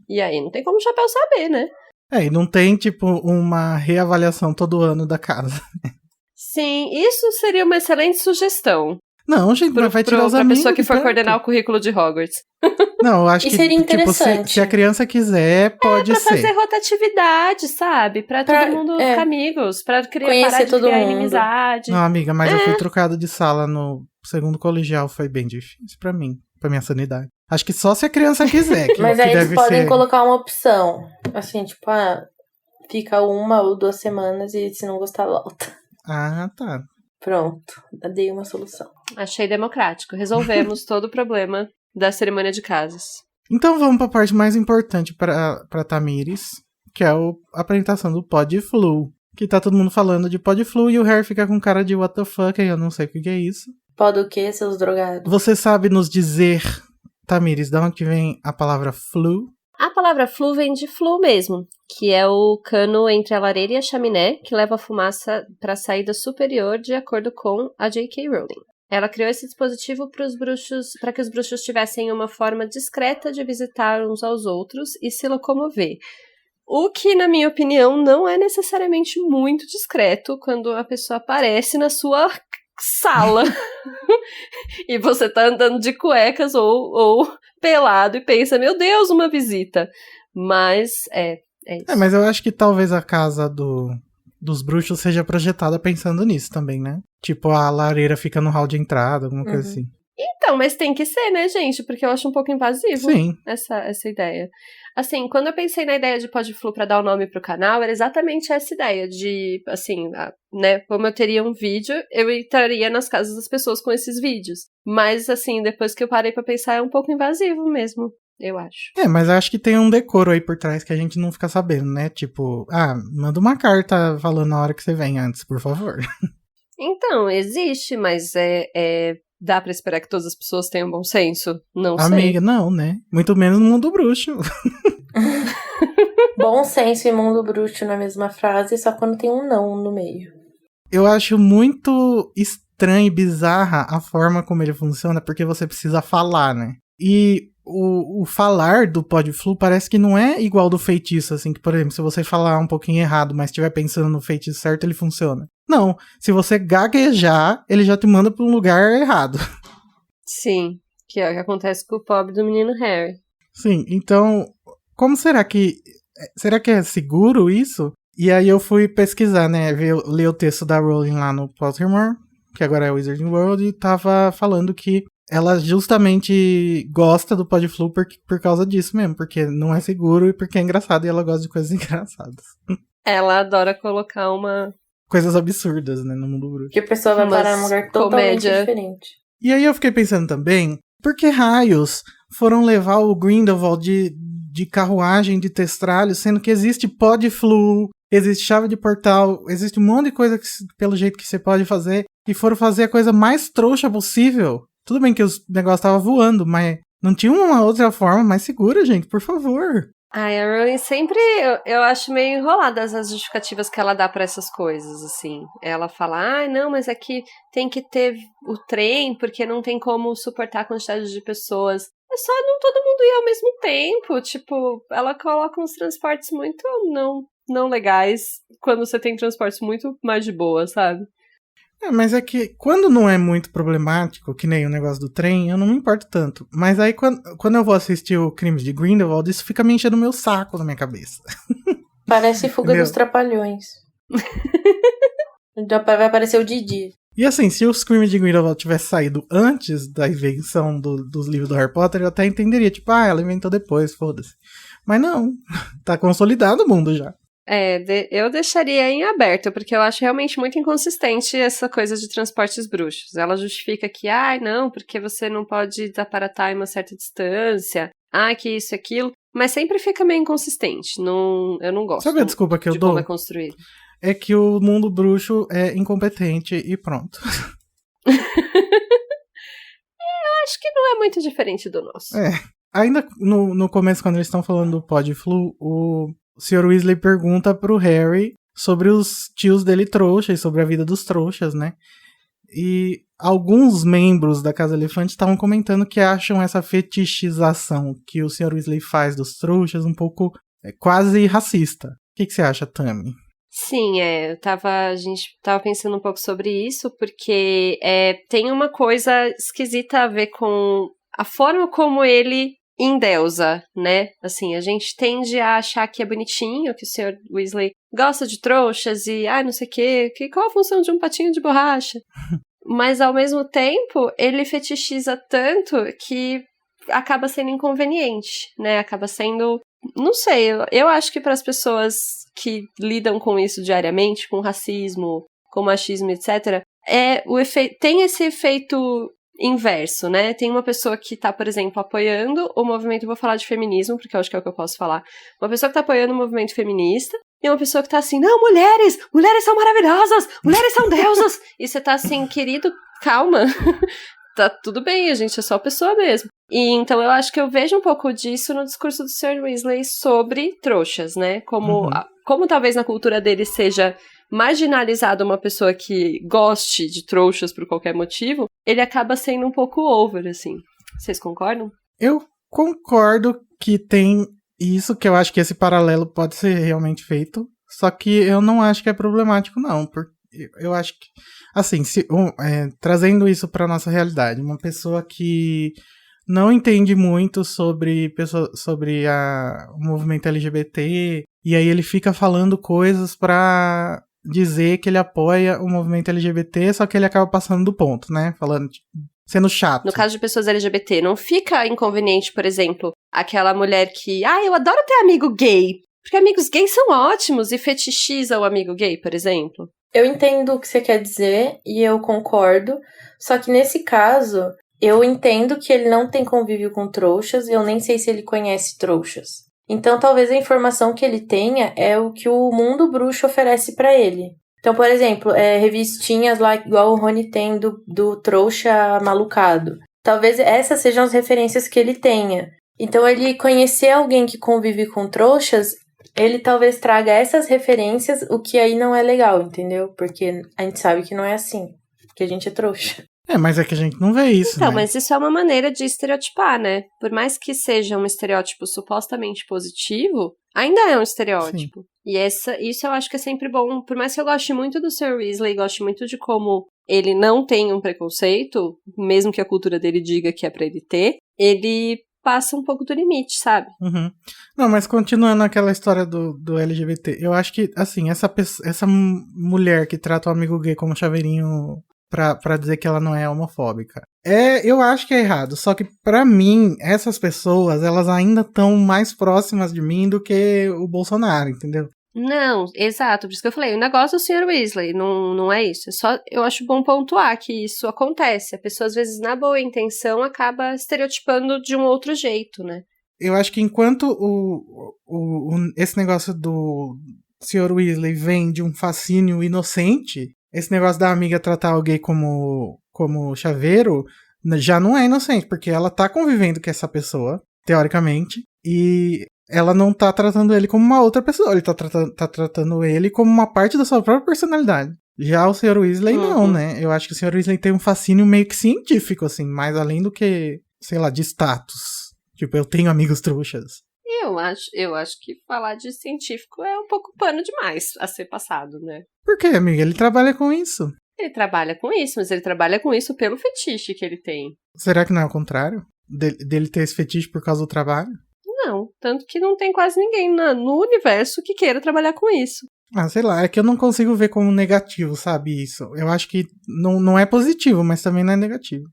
E aí não tem como o Chapéu saber, né? E não tem, tipo, uma reavaliação todo ano da casa. Sim, isso seria uma excelente sugestão. Não, gente, mas vai tirar os amigos. Pra pessoa que for perto. coordenar o currículo de Hogwarts. Não, eu acho E que seria tipo, interessante. se a criança quiser, pode Pra ser. fazer rotatividade, sabe? Pra todo mundo ficar amigos, pra Conhecer parar de todo criar mundo. inimizade. Não, amiga, mas eu fui trocado de sala no segundo colegial, foi bem difícil pra mim, pra minha sanidade. Acho que só se a criança quiser. Mas que aí eles deve podem ser... colocar uma opção. Assim, tipo, fica 1 ou 2 semanas e se não gostar, volta. Ah, tá. Pronto, dei uma solução. Achei democrático. Resolvemos todo o problema da cerimônia de casas. Então vamos pra parte mais importante pra Tamires, que é a apresentação do Podflu. Que tá todo mundo falando de Podflu e o Harry fica com cara de what the fuck, eu não sei o que é isso. Pode o quê, seus drogados? Você sabe nos dizer, Tamires, de onde que vem a palavra flu? A palavra flu vem de flu mesmo, que é o cano entre a lareira e a chaminé que leva a fumaça para a saída superior, de acordo com a J.K. Rowling. Ela criou esse dispositivo para que os bruxos tivessem uma forma discreta de visitar uns aos outros e se locomover. O que, na minha opinião, não é necessariamente muito discreto quando a pessoa aparece na sua sala e você tá andando de cuecas ou pelado e pensa, meu Deus, uma visita. Mas é isso. Mas eu acho que talvez a casa dos bruxos seja projetada pensando nisso também, né? Tipo, a lareira fica no hall de entrada, alguma coisa assim. Então, mas tem que ser, né, gente? Porque eu acho um pouco invasivo essa ideia. Assim, quando eu pensei na ideia de Podflu pra dar o nome pro canal, era exatamente essa ideia de, assim, né, como eu teria um vídeo, eu entraria nas casas das pessoas com esses vídeos. Mas, assim, depois que eu parei pra pensar, é um pouco invasivo mesmo. eu acho. Mas eu acho que tem um decoro aí por trás que a gente não fica sabendo, né? Tipo, manda uma carta falando na hora que você vem antes, por favor. Então, existe, mas dá pra esperar que todas as pessoas tenham bom senso? Não Amiga, sei. não, né? Muito menos no mundo bruxo. Bom senso e mundo bruxo na mesma frase, só quando tem um não no meio. Eu acho muito estranha e bizarra a forma como ele funciona, porque você precisa falar, né? E o falar do Podflu parece que não é igual do feitiço, assim, que, por exemplo, se você falar um pouquinho errado, mas estiver pensando no feitiço certo, ele funciona. Não, se você gaguejar, ele já te manda pra um lugar errado. Sim, que é o que acontece com o pobre do menino Harry. Sim, então, como será que é seguro isso? E aí eu fui pesquisar, né, ler o texto da Rowling lá no Pottermore, que agora é Wizarding World, e tava falando que ela justamente gosta do Podflu por causa disso mesmo, porque não é seguro e porque é engraçado e ela gosta de coisas engraçadas. Ela adora colocar Coisas absurdas, né, no mundo bruxo. Que a pessoa vai parar num lugar totalmente diferente. E aí eu fiquei pensando também, por que raios foram levar o Grindelwald de carruagem de testralho, sendo que existe Podflu, existe chave de portal, existe um monte de coisa pelo jeito que você pode fazer, e foram fazer a coisa mais trouxa possível. Tudo bem que os negócios estavam voando, mas não tinha uma outra forma mais segura, gente, por favor. Ai, a Rowling sempre, eu acho meio enroladas as justificativas que ela dá pra essas coisas, assim. Ela fala, não, mas aqui tem que ter o trem, porque não tem como suportar a quantidade de pessoas. É só não todo mundo ir ao mesmo tempo, tipo, ela coloca uns transportes muito não legais, quando você tem transportes muito mais de boa, sabe? Mas é que quando não é muito problemático, que nem o negócio do trem, eu não me importo tanto. Mas aí quando eu vou assistir o Crimes de Grindelwald, isso fica me enchendo o meu saco na minha cabeça. Parece Fuga Entendeu? dos Trapalhões. Vai aparecer o Didi. E assim, se os Crimes de Grindelwald tivesse saído antes da invenção dos livros do Harry Potter, eu até entenderia. Tipo, ela inventou depois, foda-se. Mas não, tá consolidado o mundo já. Eu deixaria em aberto, porque eu acho realmente muito inconsistente essa coisa de transportes bruxos. Ela justifica que, não, porque você não pode desaparatar em uma certa distância, que isso e aquilo, mas sempre fica meio inconsistente. Eu não gosto. Sabe a desculpa que eu dou? Como é construído. É que o mundo bruxo é incompetente e pronto. Eu acho que não é muito diferente do nosso. Ainda no começo, quando eles estão falando do Podflu, o Sr. Weasley pergunta pro Harry sobre os tios dele trouxas, sobre a vida dos trouxas, né? E alguns membros da Casa Elefante estavam comentando que acham essa fetichização que o Sr. Weasley faz dos trouxas um pouco quase racista. O que você acha, Tami? Sim, a gente tava pensando um pouco sobre isso, porque tem uma coisa esquisita a ver com a forma como ele endeusa, né? Assim, a gente tende a achar que é bonitinho, que o Sr. Weasley gosta de trouxas e, não sei o quê, qual a função de um patinho de borracha? Mas, ao mesmo tempo, ele fetichiza tanto que acaba sendo inconveniente, né? Acaba sendo, não sei, eu acho que para as pessoas que lidam com isso diariamente, com racismo, com machismo, etc., tem esse efeito inverso, né? Tem uma pessoa que tá, por exemplo, apoiando o movimento, eu vou falar de feminismo, porque eu acho que é o que eu posso falar. Uma pessoa que tá apoiando o movimento feminista, e uma pessoa que tá assim, não, mulheres são maravilhosas, mulheres são deusas, e você tá assim, querido, calma, tá tudo bem, a gente é só pessoa mesmo. E então eu acho que eu vejo um pouco disso no discurso do Sr. Weasley sobre trouxas, né? Como talvez na cultura dele seja marginalizado uma pessoa que goste de trouxas por qualquer motivo, ele acaba sendo um pouco over, assim. Vocês concordam? Eu concordo que tem isso, que eu acho que esse paralelo pode ser realmente feito, só que eu não acho que é problemático, não. Porque eu acho que, assim, trazendo isso pra nossa realidade, uma pessoa que não entende muito sobre o movimento LGBT, e aí ele fica falando coisas pra dizer que ele apoia o movimento LGBT, só que ele acaba passando do ponto, né? Falando, sendo chato. No caso de pessoas LGBT, não fica inconveniente, por exemplo, aquela mulher que, eu adoro ter amigo gay, porque amigos gays são ótimos e fetichiza o amigo gay, por exemplo. Eu entendo o que você quer dizer e eu concordo, só que nesse caso, eu entendo que ele não tem convívio com trouxas, eu nem sei se ele conhece trouxas. Então, talvez a informação que ele tenha é o que o mundo bruxo oferece pra ele. Então, por exemplo, revistinhas lá, igual o Rony tem do trouxa malucado. Talvez essas sejam as referências que ele tenha. Então, ele conhecer alguém que convive com trouxas, ele talvez traga essas referências, o que aí não é legal, entendeu? Porque a gente sabe que não é assim, que a gente é trouxa. Mas é que a gente não vê isso, Então, né? mas isso é uma maneira de estereotipar, né? Por mais que seja um estereótipo supostamente positivo, ainda é um estereótipo. Sim. E isso eu acho que é sempre bom. Por mais que eu goste muito do Sr. Weasley, goste muito de como ele não tem um preconceito, mesmo que a cultura dele diga que é pra ele ter, ele passa um pouco do limite, sabe? Uhum. Não, mas continuando aquela história do LGBT, eu acho que, assim, essa mulher que trata o amigo gay como chaveirinho pra dizer que ela não é homofóbica, eu acho que é errado, só que pra mim, essas pessoas, elas ainda estão mais próximas de mim do que o Bolsonaro, entendeu? Não, exato, por isso que eu falei, o negócio do Sr. Weasley, não é isso, é só, eu acho bom pontuar que isso acontece, a pessoa às vezes na boa intenção acaba estereotipando de um outro jeito, né? Eu acho que enquanto esse negócio do Sr. Weasley vem de um fascínio inocente, esse negócio da amiga tratar alguém como chaveiro já não é inocente, porque ela tá convivendo com essa pessoa, teoricamente, e ela não tá tratando ele como uma outra pessoa, ele tá tratando ele como uma parte da sua própria personalidade. Já o Sr. Weasley não, né? Eu acho que o Sr. Weasley tem um fascínio meio que científico, assim, mais além do que, sei lá, de status. Tipo, eu tenho amigos trouxas. Eu acho que falar de científico é um pouco pano demais a ser passado, né? Por quê, amiga? Ele trabalha com isso. Ele trabalha com isso, mas ele trabalha com isso pelo fetiche que ele tem. Será que não é o contrário? Dele ter esse fetiche por causa do trabalho? Não, tanto que não tem quase ninguém no universo que queira trabalhar com isso. Ah, sei lá, é que eu não consigo ver como negativo, sabe, isso. Eu acho que não é positivo, mas também não é negativo.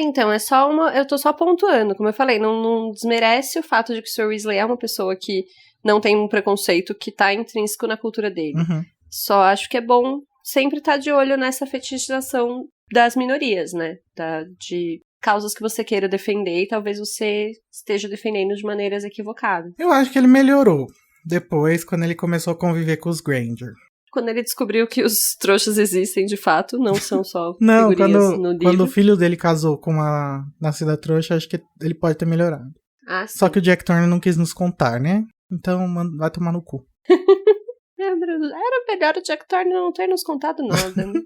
Então, é só eu tô só pontuando, como eu falei, não desmerece o fato de que o Sr. Weasley é uma pessoa que não tem um preconceito que tá intrínseco na cultura dele. Uhum. Só acho que é bom sempre estar de olho nessa fetichização das minorias, né? De causas que você queira defender e talvez você esteja defendendo de maneiras equivocadas. Eu acho que ele melhorou depois, quando ele começou a conviver com os Granger. Quando ele descobriu que os trouxas existem de fato, não são só não, figurinhas no livro. Quando o filho dele casou com a Nascida Trouxa, acho que ele pode ter melhorado. Ah, sim. Só que o Jack Thorne não quis nos contar, né? Então vai tomar no cu. Era melhor o Jack Thorne não ter nos contado nada. Né?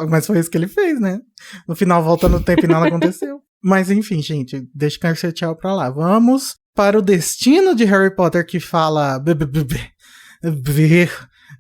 Mas foi isso que ele fez, né? No final, volta no tempo e nada aconteceu. Mas enfim, gente, deixa eu dar tchau pra lá. Vamos para o destino de Harry Potter, que fala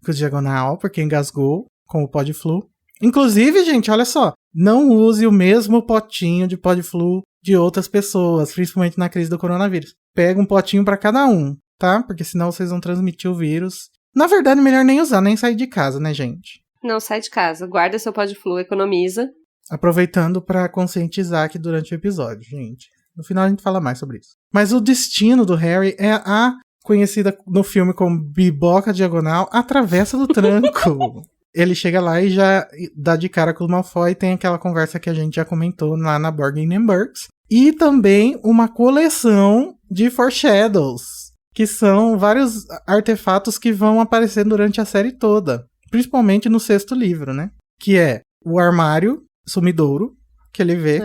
com o diagonal, porque engasgou com o Podflu. Inclusive, gente, olha só, não use o mesmo potinho de Podflu de outras pessoas, principalmente na crise do coronavírus. Pega um potinho pra cada um, tá? Porque senão vocês vão transmitir o vírus. Na verdade, melhor nem usar, nem sair de casa, né, gente? Não sai de casa, guarda seu Podflu, economiza. Aproveitando pra conscientizar aqui durante o episódio, gente. No final a gente fala mais sobre isso. Mas o destino do Harry é a conhecida no filme como Biboca Diagonal, a Travessa do Tranco. Ele chega lá e já dá de cara com o Malfoy e tem aquela conversa que a gente já comentou lá na Bargain Burks. E também uma coleção de foreshadows, que são vários artefatos que vão aparecer durante a série toda. Principalmente no 6º livro, né? Que é o armário sumidouro, que ele vê,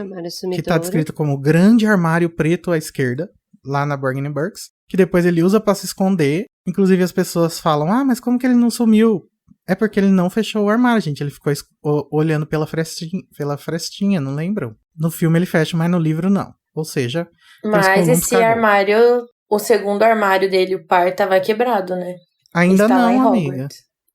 que tá descrito como grande armário preto à esquerda, lá na Bargain Burks, que depois ele usa pra se esconder. Inclusive as pessoas falam, mas como que ele não sumiu? É porque ele não fechou o armário, gente. Ele ficou olhando pela frestinha, não lembram? No filme ele fecha, mas no livro não. Ou seja... Mas esse armário, o segundo armário dele, o par, tava quebrado, né? Ainda não, amiga.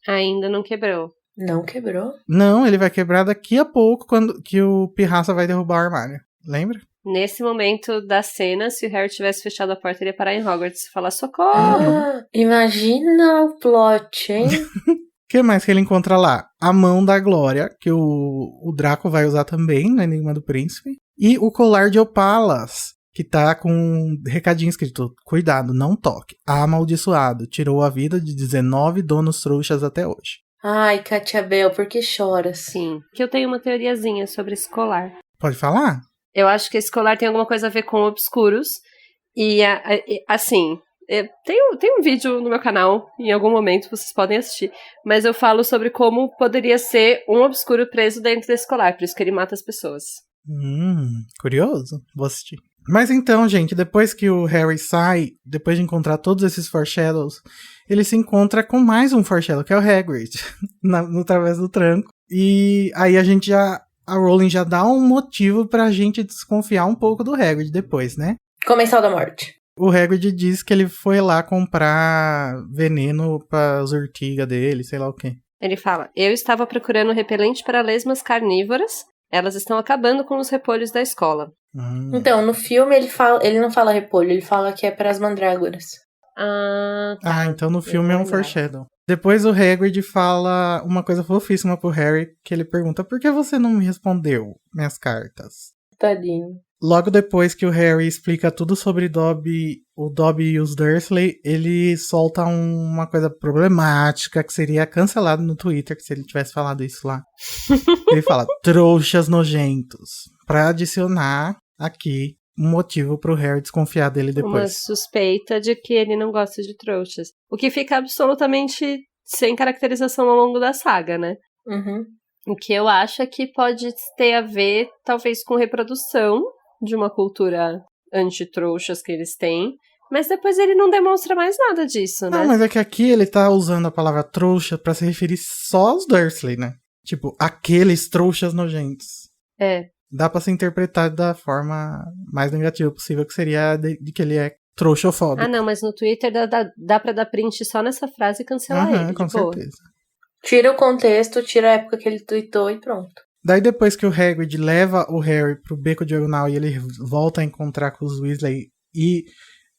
Ainda não quebrou. Não quebrou? Não, ele vai quebrar daqui a pouco, quando que o Pirraça vai derrubar o armário. Lembra? Nesse momento da cena, se o Harry tivesse fechado a porta, ele ia parar em Hogwarts e falar socorro! Imagina o plot, hein? O que mais que ele encontra lá? A mão da Glória, que o Draco vai usar também no Enigma do Príncipe. E o colar de opalas, que tá com um recadinho escrito: cuidado, não toque. Amaldiçoado, tirou a vida de 19 donos trouxas até hoje. Ai, Katia Bell, por que chora? Sim, que eu tenho uma teoriazinha sobre esse colar. Pode falar? Eu acho que esse colar tem alguma coisa a ver com obscuros. E, assim, tem um vídeo no meu canal, em algum momento vocês podem assistir, mas eu falo sobre como poderia ser um obscuro preso dentro desse colar, por isso que ele mata as pessoas. Curioso. Vou assistir. Mas então, gente, depois que o Harry sai, depois de encontrar todos esses foreshadows, ele se encontra com mais um foreshadow, que é o Hagrid, no Través do Tranco. E aí a Rowling já dá um motivo pra gente desconfiar um pouco do Hagrid depois, né? Comensal da Morte. O Hagrid diz que ele foi lá comprar veneno pra urtiga dele, sei lá o quê. Ele fala, eu estava procurando repelente para lesmas carnívoras, elas estão acabando com os repolhos da escola. Então, no filme ele não fala repolho, ele fala que é para as mandrágoras. Tá. Então no filme é um foreshadow. Depois o Hagrid fala uma coisa fofíssima pro Harry, que ele pergunta, por que você não me respondeu minhas cartas? Tadinho. Logo depois que o Harry explica tudo sobre o Dobby e os Dursley, ele solta uma coisa problemática que seria cancelado no Twitter, que se ele tivesse falado isso lá. Ele fala, trouxas nojentos, pra adicionar aqui um motivo pro Harry desconfiar dele depois. Uma suspeita de que ele não gosta de trouxas. O que fica absolutamente sem caracterização ao longo da saga, né? Uhum. O que eu acho é que pode ter a ver, talvez, com reprodução de uma cultura anti-trouxas que eles têm, mas depois ele não demonstra mais nada disso, né? Não, mas é que aqui ele tá usando a palavra trouxa pra se referir só aos Dursley, né? Tipo, aqueles trouxas nojentos. Dá pra se interpretar da forma mais negativa possível, que seria de que ele é trouxofóbico. Não, mas no Twitter dá pra dar print só nessa frase e cancelar ele, com boa. certeza. Tira o contexto, tira a época que ele tweetou e pronto. Daí depois que o Hagrid leva o Harry pro Beco Diagonal e ele volta a encontrar com os Weasley e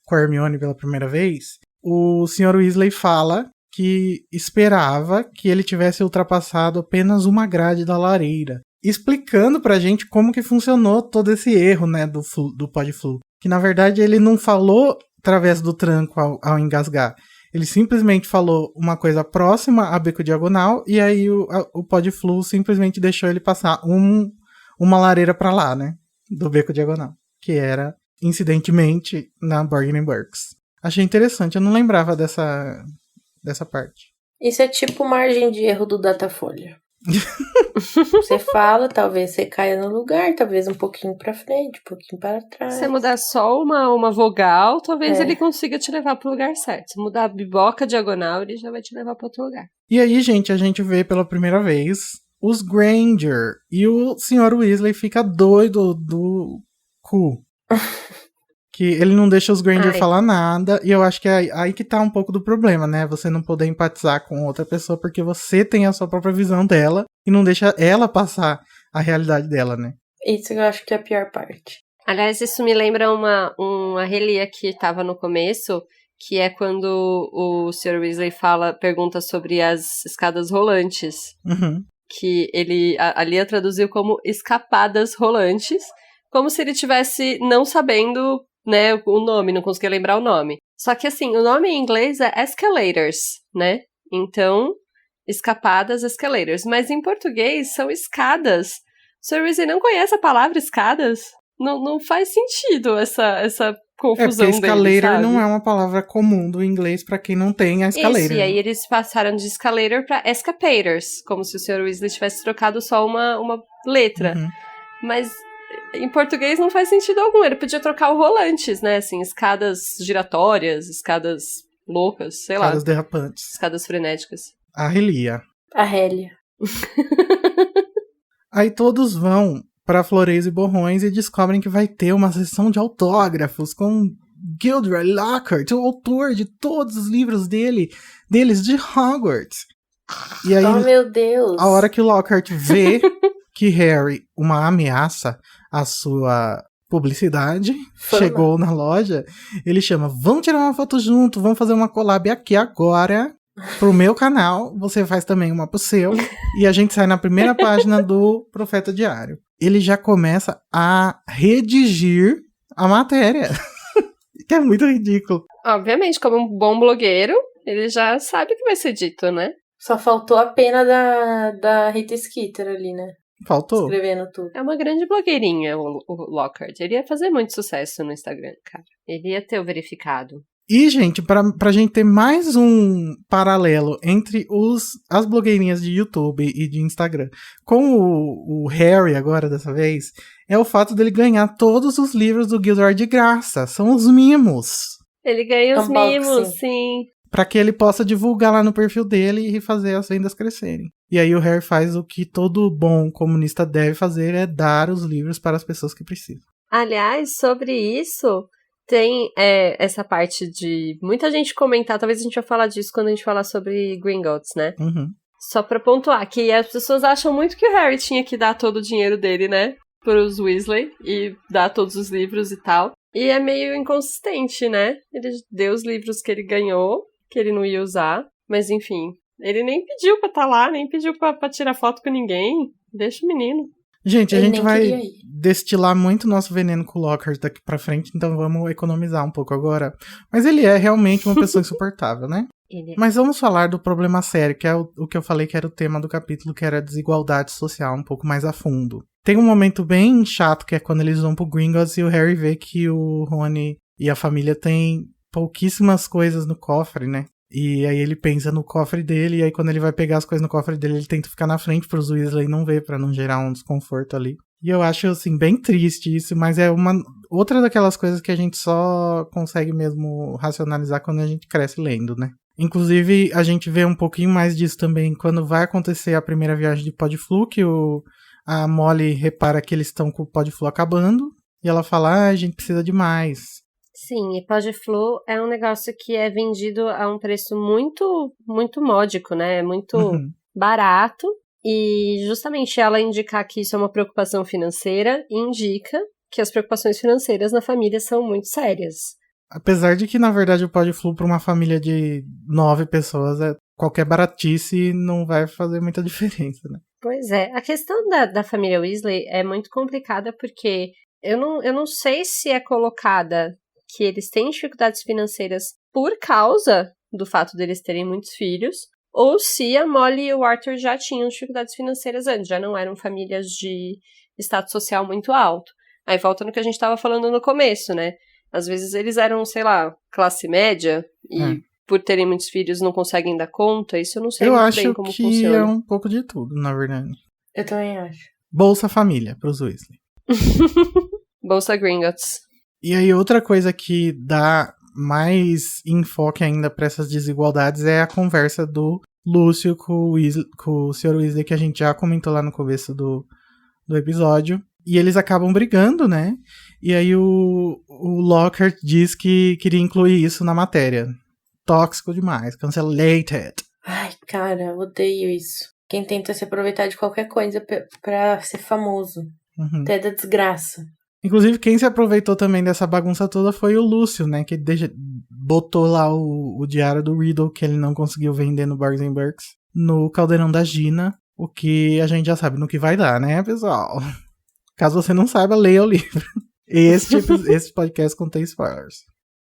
com a Hermione pela primeira vez, o Sr. Weasley fala que esperava que ele tivesse ultrapassado apenas uma grade da lareira, explicando pra gente como que funcionou todo esse erro, né, do Podflu. Que na verdade ele não falou através do tranco ao engasgar. Ele simplesmente falou uma coisa próxima a Beco Diagonal e aí o Podflu simplesmente deixou ele passar uma lareira pra lá, né? Do Beco Diagonal. Que era, incidentemente, na Bargain Works. Achei interessante, eu não lembrava dessa parte. Isso é tipo margem de erro do Datafolha. Você fala, talvez você caia no lugar, talvez um pouquinho pra frente, um pouquinho para trás. Se você mudar só uma vogal, talvez ele consiga te levar pro lugar certo. Se mudar a biboca diagonal, ele já vai te levar pra outro lugar. E aí, gente, a gente vê pela primeira vez os Granger. E o Sr. Weasley fica doido do cu. Que ele não deixa os Granger falar nada. E eu acho que é aí que tá um pouco do problema, né? Você não poder empatizar com outra pessoa porque você tem a sua própria visão dela e não deixa ela passar a realidade dela, né? Isso eu acho que é a pior parte. Aliás, isso me lembra uma relia que tava no começo, que é quando o Sr. Weasley pergunta sobre as escadas rolantes. Uhum. Que a Lia traduziu como escapadas rolantes, como se ele tivesse não sabendo, né, o nome, não conseguia lembrar o nome. Só que assim, o nome em inglês é escalators, né? Então, escapadas, escalators. Mas em português são escadas. O Sr. Weasley não conhece a palavra escadas? Não faz sentido essa confusão dele, escalator sabe? não é uma palavra comum do inglês pra quem não tem a escalator. Isso, e aí eles passaram de escalator pra escapators, como se o Sr. Weasley tivesse trocado só uma letra. Uhum. Mas em português não faz sentido algum, ele podia trocar o rolantes, né, assim, escadas giratórias, escadas loucas, sei lá. Escadas derrapantes. Escadas frenéticas. A Relia. A Hélia. Aí todos vão para Flores e Borrões e descobrem que vai ter uma sessão de autógrafos com Gilderoy Lockhart, o autor de todos os livros deles de Hogwarts. E aí, meu Deus! A hora que o Lockhart vê que Harry, uma ameaça à sua publicidade, chegou na loja, ele chama, vamos tirar uma foto junto, vamos fazer uma collab aqui agora pro meu canal, você faz também uma pro seu, e a gente sai na primeira página do Profeta Diário. Ele já começa a redigir a matéria, que é muito ridículo. Obviamente, como um bom blogueiro, ele já sabe o que vai ser dito, né? Só faltou a pena da Rita Skeeter ali, né? Faltou. escrevendo tudo. É uma grande blogueirinha, o Lockhart. Ele ia fazer muito sucesso no Instagram, cara. Ele ia ter o verificado. E, gente, pra gente ter mais um paralelo entre as blogueirinhas de YouTube e de Instagram com o Harry agora, dessa vez, é o fato dele ganhar todos os livros do Gilderoy de graça. São os mimos. Ele ganha os Unboxing. mimos, sim. Pra que ele possa divulgar lá no perfil dele e fazer as vendas crescerem. E aí o Harry faz o que todo bom comunista deve fazer, é dar os livros para as pessoas que precisam. Aliás, sobre isso, tem essa parte de muita gente comentar, talvez a gente vai falar disso quando a gente falar sobre Gringotts, né? Uhum. Só pra pontuar, que as pessoas acham muito que o Harry tinha que dar todo o dinheiro dele, né? Pros Weasley e dar todos os livros e tal. E é meio inconsistente, né? Ele deu os livros que ele ganhou, que ele não ia usar. Mas enfim, ele nem pediu pra estar lá, nem pediu pra tirar foto com ninguém. Deixa o menino. Gente, a Ele gente nem vai queria ir. destilar muito nosso veneno com o Lockhart daqui pra frente, então vamos economizar um pouco agora. Mas ele é realmente uma pessoa insuportável, né? Mas vamos falar do problema sério, que é o que eu falei que era o tema do capítulo, que era a desigualdade social, um pouco mais a fundo. Tem um momento bem chato, que é quando eles vão pro Gringotts e o Harry vê que o Rony e a família têm pouquíssimas coisas no cofre, né? E aí ele pensa no cofre dele, e aí quando ele vai pegar as coisas no cofre dele, ele tenta ficar na frente pros Weasley não ver, pra não gerar um desconforto ali. E eu acho, assim, bem triste isso, mas é outra daquelas coisas que a gente só consegue mesmo racionalizar quando a gente cresce lendo, né? Inclusive, a gente vê um pouquinho mais disso também quando vai acontecer a primeira viagem de Podflu, que a Molly repara que eles estão com o Podflu acabando, e ela fala, a gente precisa de mais. Sim, e Podflu é um negócio que é vendido a um preço muito, muito módico, né? Muito barato. E justamente ela indicar que isso é uma preocupação financeira, indica que as preocupações financeiras na família são muito sérias. Apesar de que, na verdade, o Podflu para uma família de 9 pessoas, qualquer baratice não vai fazer muita diferença, né? Pois é, a questão da família Weasley é muito complicada porque eu não sei se é colocada que eles têm dificuldades financeiras por causa do fato deles terem muitos filhos, ou se a Molly e o Arthur já tinham dificuldades financeiras antes, já não eram famílias de status social muito alto. Aí volta no que a gente estava falando no começo, né? Às vezes eles eram, sei lá, classe média e por terem muitos filhos não conseguem dar conta, isso eu não sei muito bem como funciona. Eu acho que é um pouco de tudo, na verdade. Eu também acho. Bolsa Família, pros Weasley. Bolsa Gringotts. E aí outra coisa que dá mais enfoque ainda para essas desigualdades é a conversa do Lúcio com o Sr. Weasley, que a gente já comentou lá no começo do episódio. E eles acabam brigando, né? E aí o Lockhart diz que queria incluir isso na matéria. Tóxico demais, cancelated. Ai, cara, eu odeio isso. Quem tenta se aproveitar de qualquer coisa pra ser famoso. Até da desgraça. Inclusive, quem se aproveitou também dessa bagunça toda foi o Lúcio, né? Que botou lá o diário do Riddle, que ele não conseguiu vender no Barnes & Burks, no caldeirão da Gina. O que a gente já sabe no que vai dar, né, pessoal? Caso você não saiba, leia o livro. Esse podcast contém spoilers.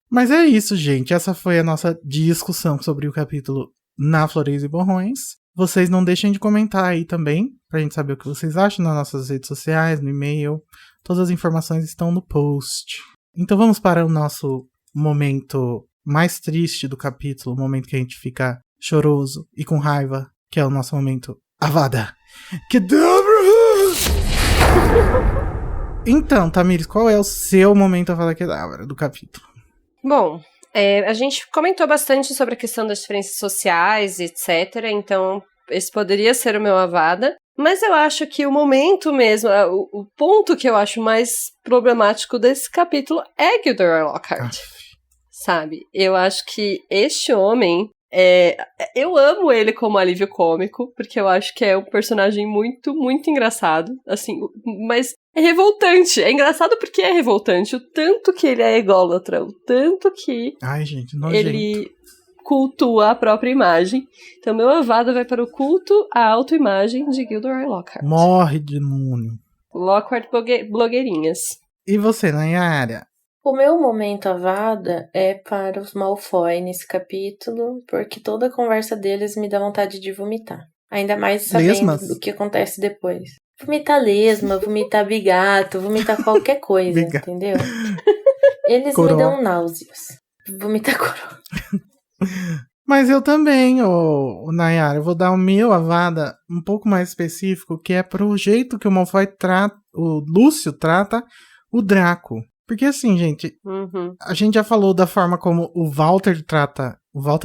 Mas é isso, gente. Essa foi a nossa discussão sobre o capítulo Na Flores e Borrões. Vocês não deixem de comentar aí também, pra gente saber o que vocês acham nas nossas redes sociais, no e-mail. Todas as informações estão no post. Então vamos para o nosso momento mais triste do capítulo, o momento que a gente fica choroso e com raiva, que é o nosso momento Avada Kedavra! Então, Tamires, qual é o seu momento Avada Kedavra do capítulo? Bom, a gente comentou bastante sobre a questão das diferenças sociais, etc. Então, esse poderia ser o meu Avada. Mas eu acho que o momento mesmo, o ponto que eu acho mais problemático desse capítulo é Gilderoy Lockhart. Sabe? Eu acho que este homem... eu amo ele como alívio cômico, porque eu acho que é um personagem muito, muito engraçado, assim, mas é revoltante. É engraçado porque é revoltante, o tanto que ele é ególatra, o tanto que ele cultua a própria imagem. Então meu avado vai para o culto à autoimagem de Gilderoy Lockhart. Morre, demônio. Lockhart blogueirinhas. E você, Nayara? O meu momento avada é para os Malfoy nesse capítulo, porque toda a conversa deles me dá vontade de vomitar. Ainda mais sabendo do que acontece depois. Vomita lesma, vomita bigato, vomita qualquer coisa, Bigato. entendeu? Eles Coroa. me dão náuseas. Vomita coroa. Mas eu também, ô Nayara, eu vou dar o meu avada um pouco mais específico, que é pro jeito que o Malfoy trata, o Lúcio trata o Draco. Porque assim, gente, Uhum. a gente já falou da forma como o Walter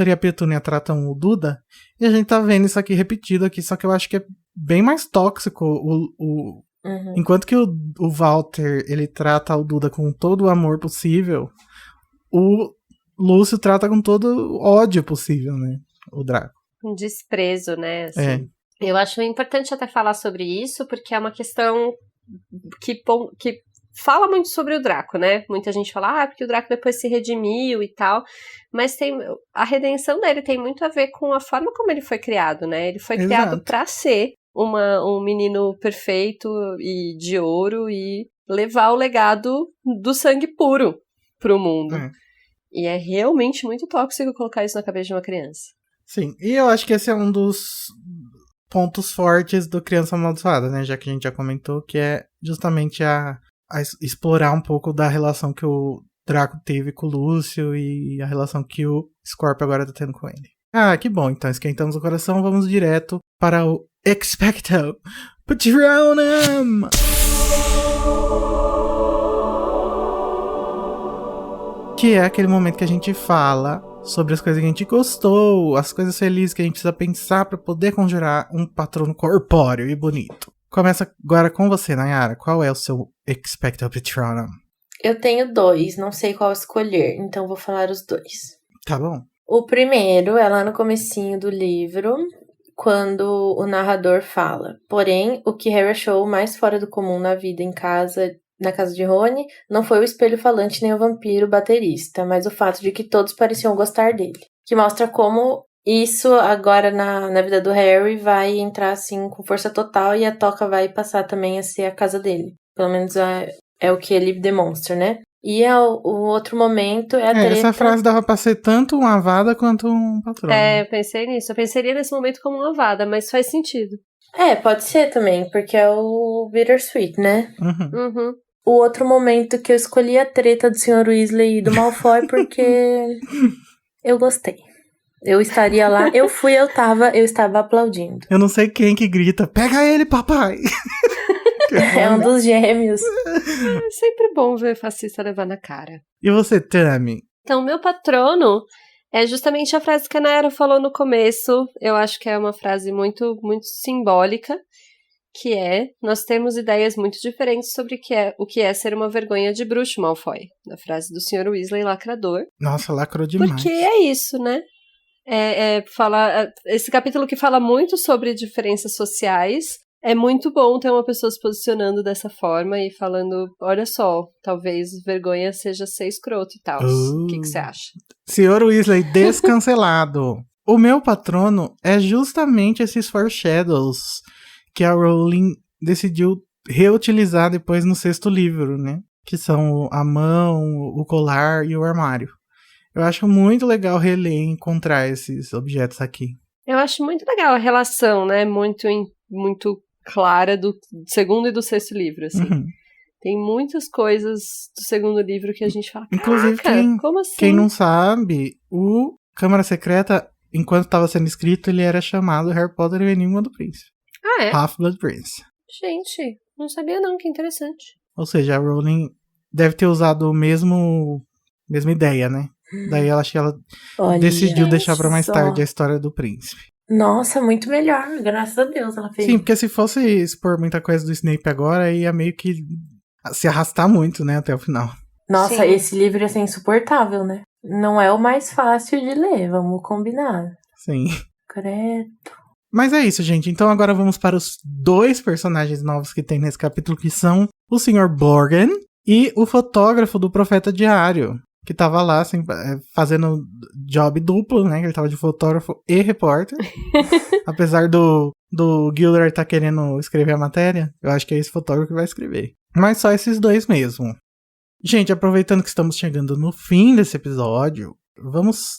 e a Petúnia tratam o Duda, e a gente tá vendo isso aqui repetido aqui, só que eu acho que é bem mais tóxico. Uhum. Enquanto que o Walter, ele trata o Duda com todo o amor possível, o Lúcio trata com todo o ódio possível, né? O Draco. Um desprezo, né? Assim. É. Eu acho importante até falar sobre isso, porque é uma questão que fala muito sobre o Draco, né? Muita gente fala, porque o Draco depois se redimiu e tal. Mas a redenção dele tem muito a ver com a forma como ele foi criado, né? Ele foi criado pra ser um menino perfeito e de ouro e levar o legado do sangue puro pro mundo. E é realmente muito tóxico colocar isso na cabeça de uma criança. Sim, e eu acho que esse é um dos pontos fortes do Criança Amaldiçoada, né? Já que a gente já comentou, que é justamente a explorar um pouco da relação que o Draco teve com o Lúcio e a relação que o Scorpio agora tá tendo com ele. Ah, que bom. Então, esquentamos o coração, vamos direto para o Expecto Patronum! Que é aquele momento que a gente fala sobre as coisas que a gente gostou, as coisas felizes que a gente precisa pensar para poder conjurar um patrono corpóreo e bonito. Começa agora com você, Nayara. Qual é o seu Expecto Patronum? Eu tenho 2, não sei qual escolher, então vou falar os 2. Tá bom. O primeiro é lá no comecinho do livro, quando o narrador fala: porém, o que Harry achou mais fora do comum na vida na casa de Rony, não foi o espelho falante nem o vampiro baterista, mas o fato de que todos pareciam gostar dele. Que mostra como isso agora na vida do Harry vai entrar assim com força total e a Toca vai passar também a ser a casa dele. Pelo menos é o que ele demonstra, né? E o outro momento é a treta... Essa frase dava pra ser tanto uma avada quanto um patrono. Eu pensei nisso. Eu pensaria nesse momento como uma avada, mas faz sentido. Pode ser também, porque é o Bittersweet, né? Uhum. O outro momento que eu escolhi a treta do Sr. Weasley e do Malfoy porque eu gostei. Eu estaria lá, eu estava aplaudindo. Eu não sei quem que grita, pega ele, papai! É um dos gêmeos. É sempre bom ver fascista levar na cara. E você, Tami? Então, meu patrono é justamente a frase que a Nayara falou no começo. Eu acho que é uma frase muito, muito simbólica, que é: nós temos ideias muito diferentes sobre o que é ser uma vergonha de bruxo, Malfoy. A frase do Sr. Weasley lacrador. Nossa, lacrou demais. Porque é isso, né? Esse capítulo que fala muito sobre diferenças sociais. É muito bom ter uma pessoa se posicionando dessa forma e falando: olha só, talvez vergonha seja ser escroto e tal. O que você acha? Sr. Weasley descancelado. O meu patrono é justamente esses foreshadows que a Rowling decidiu reutilizar depois no 6º livro, né? Que são a mão, o colar e o armário. Eu acho muito legal reler e encontrar esses objetos aqui. Eu acho muito legal a relação, né? Muito clara do 2º e do 6º livro, assim. Uhum. Tem muitas coisas do 2º livro que a gente fala: inclusive, como assim? Quem não sabe, o Câmara Secreta, enquanto estava sendo escrito, ele era chamado Harry Potter e o Enigma do Príncipe. Ah, é? Half-Blood Prince. Gente, não sabia não, que interessante. Ou seja, a Rowling deve ter usado a mesma ideia, né? Daí ela acho que ela decidiu deixar pra mais tarde a história do príncipe. Nossa, muito melhor, graças a Deus ela fez. Sim, porque se fosse expor muita coisa do Snape agora, ia meio que se arrastar muito, né, até o final. Nossa, Sim. Esse livro ia ser insuportável, né? Não é o mais fácil de ler, vamos combinar. Sim. Credo. Mas é isso, gente. Então agora vamos para os 2 personagens novos que tem nesse capítulo, que são o Sr. Borgin e o fotógrafo do Profeta Diário, que tava lá assim, fazendo job duplo, né? Ele tava de fotógrafo e repórter. Apesar do Gilderoy tá querendo escrever a matéria, eu acho que é esse fotógrafo que vai escrever. Mas só esses 2 mesmo. Gente, aproveitando que estamos chegando no fim desse episódio, vamos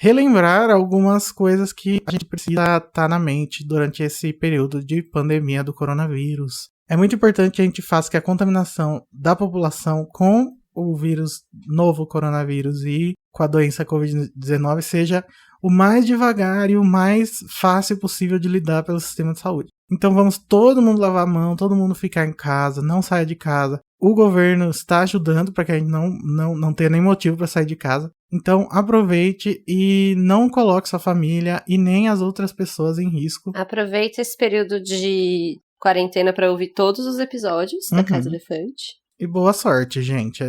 relembrar algumas coisas que a gente precisa estar na mente durante esse período de pandemia do coronavírus. É muito importante que a gente faça que a contaminação da população com o vírus, novo coronavírus e com a doença Covid-19 seja o mais devagar e o mais fácil possível de lidar pelo sistema de saúde. Então vamos todo mundo lavar a mão, todo mundo ficar em casa, não saia de casa. O governo está ajudando para que a gente não tenha nem motivo para sair de casa. Então aproveite e não coloque sua família e nem as outras pessoas em risco. Aproveite esse período de quarentena para ouvir todos os episódios da Casa Elefante. E boa sorte, gente.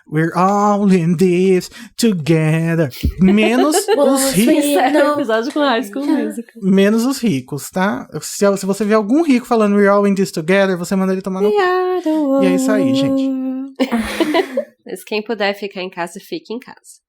We're all in this together. Menos os ricos. Episódio com High School Musical. Menos os ricos, tá? Se você ver algum rico falando We're all in this together, você manda ele tomar no cu. E é isso aí, gente. Mas quem puder ficar em casa, fique em casa.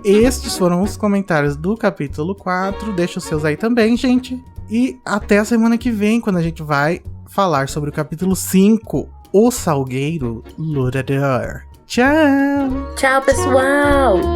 Estes foram os comentários do capítulo 4. Deixa os seus aí também, gente. E até a semana que vem, quando a gente vai falar sobre o capítulo 5, O Salgueiro Lurador. Tchau! Tchau, pessoal!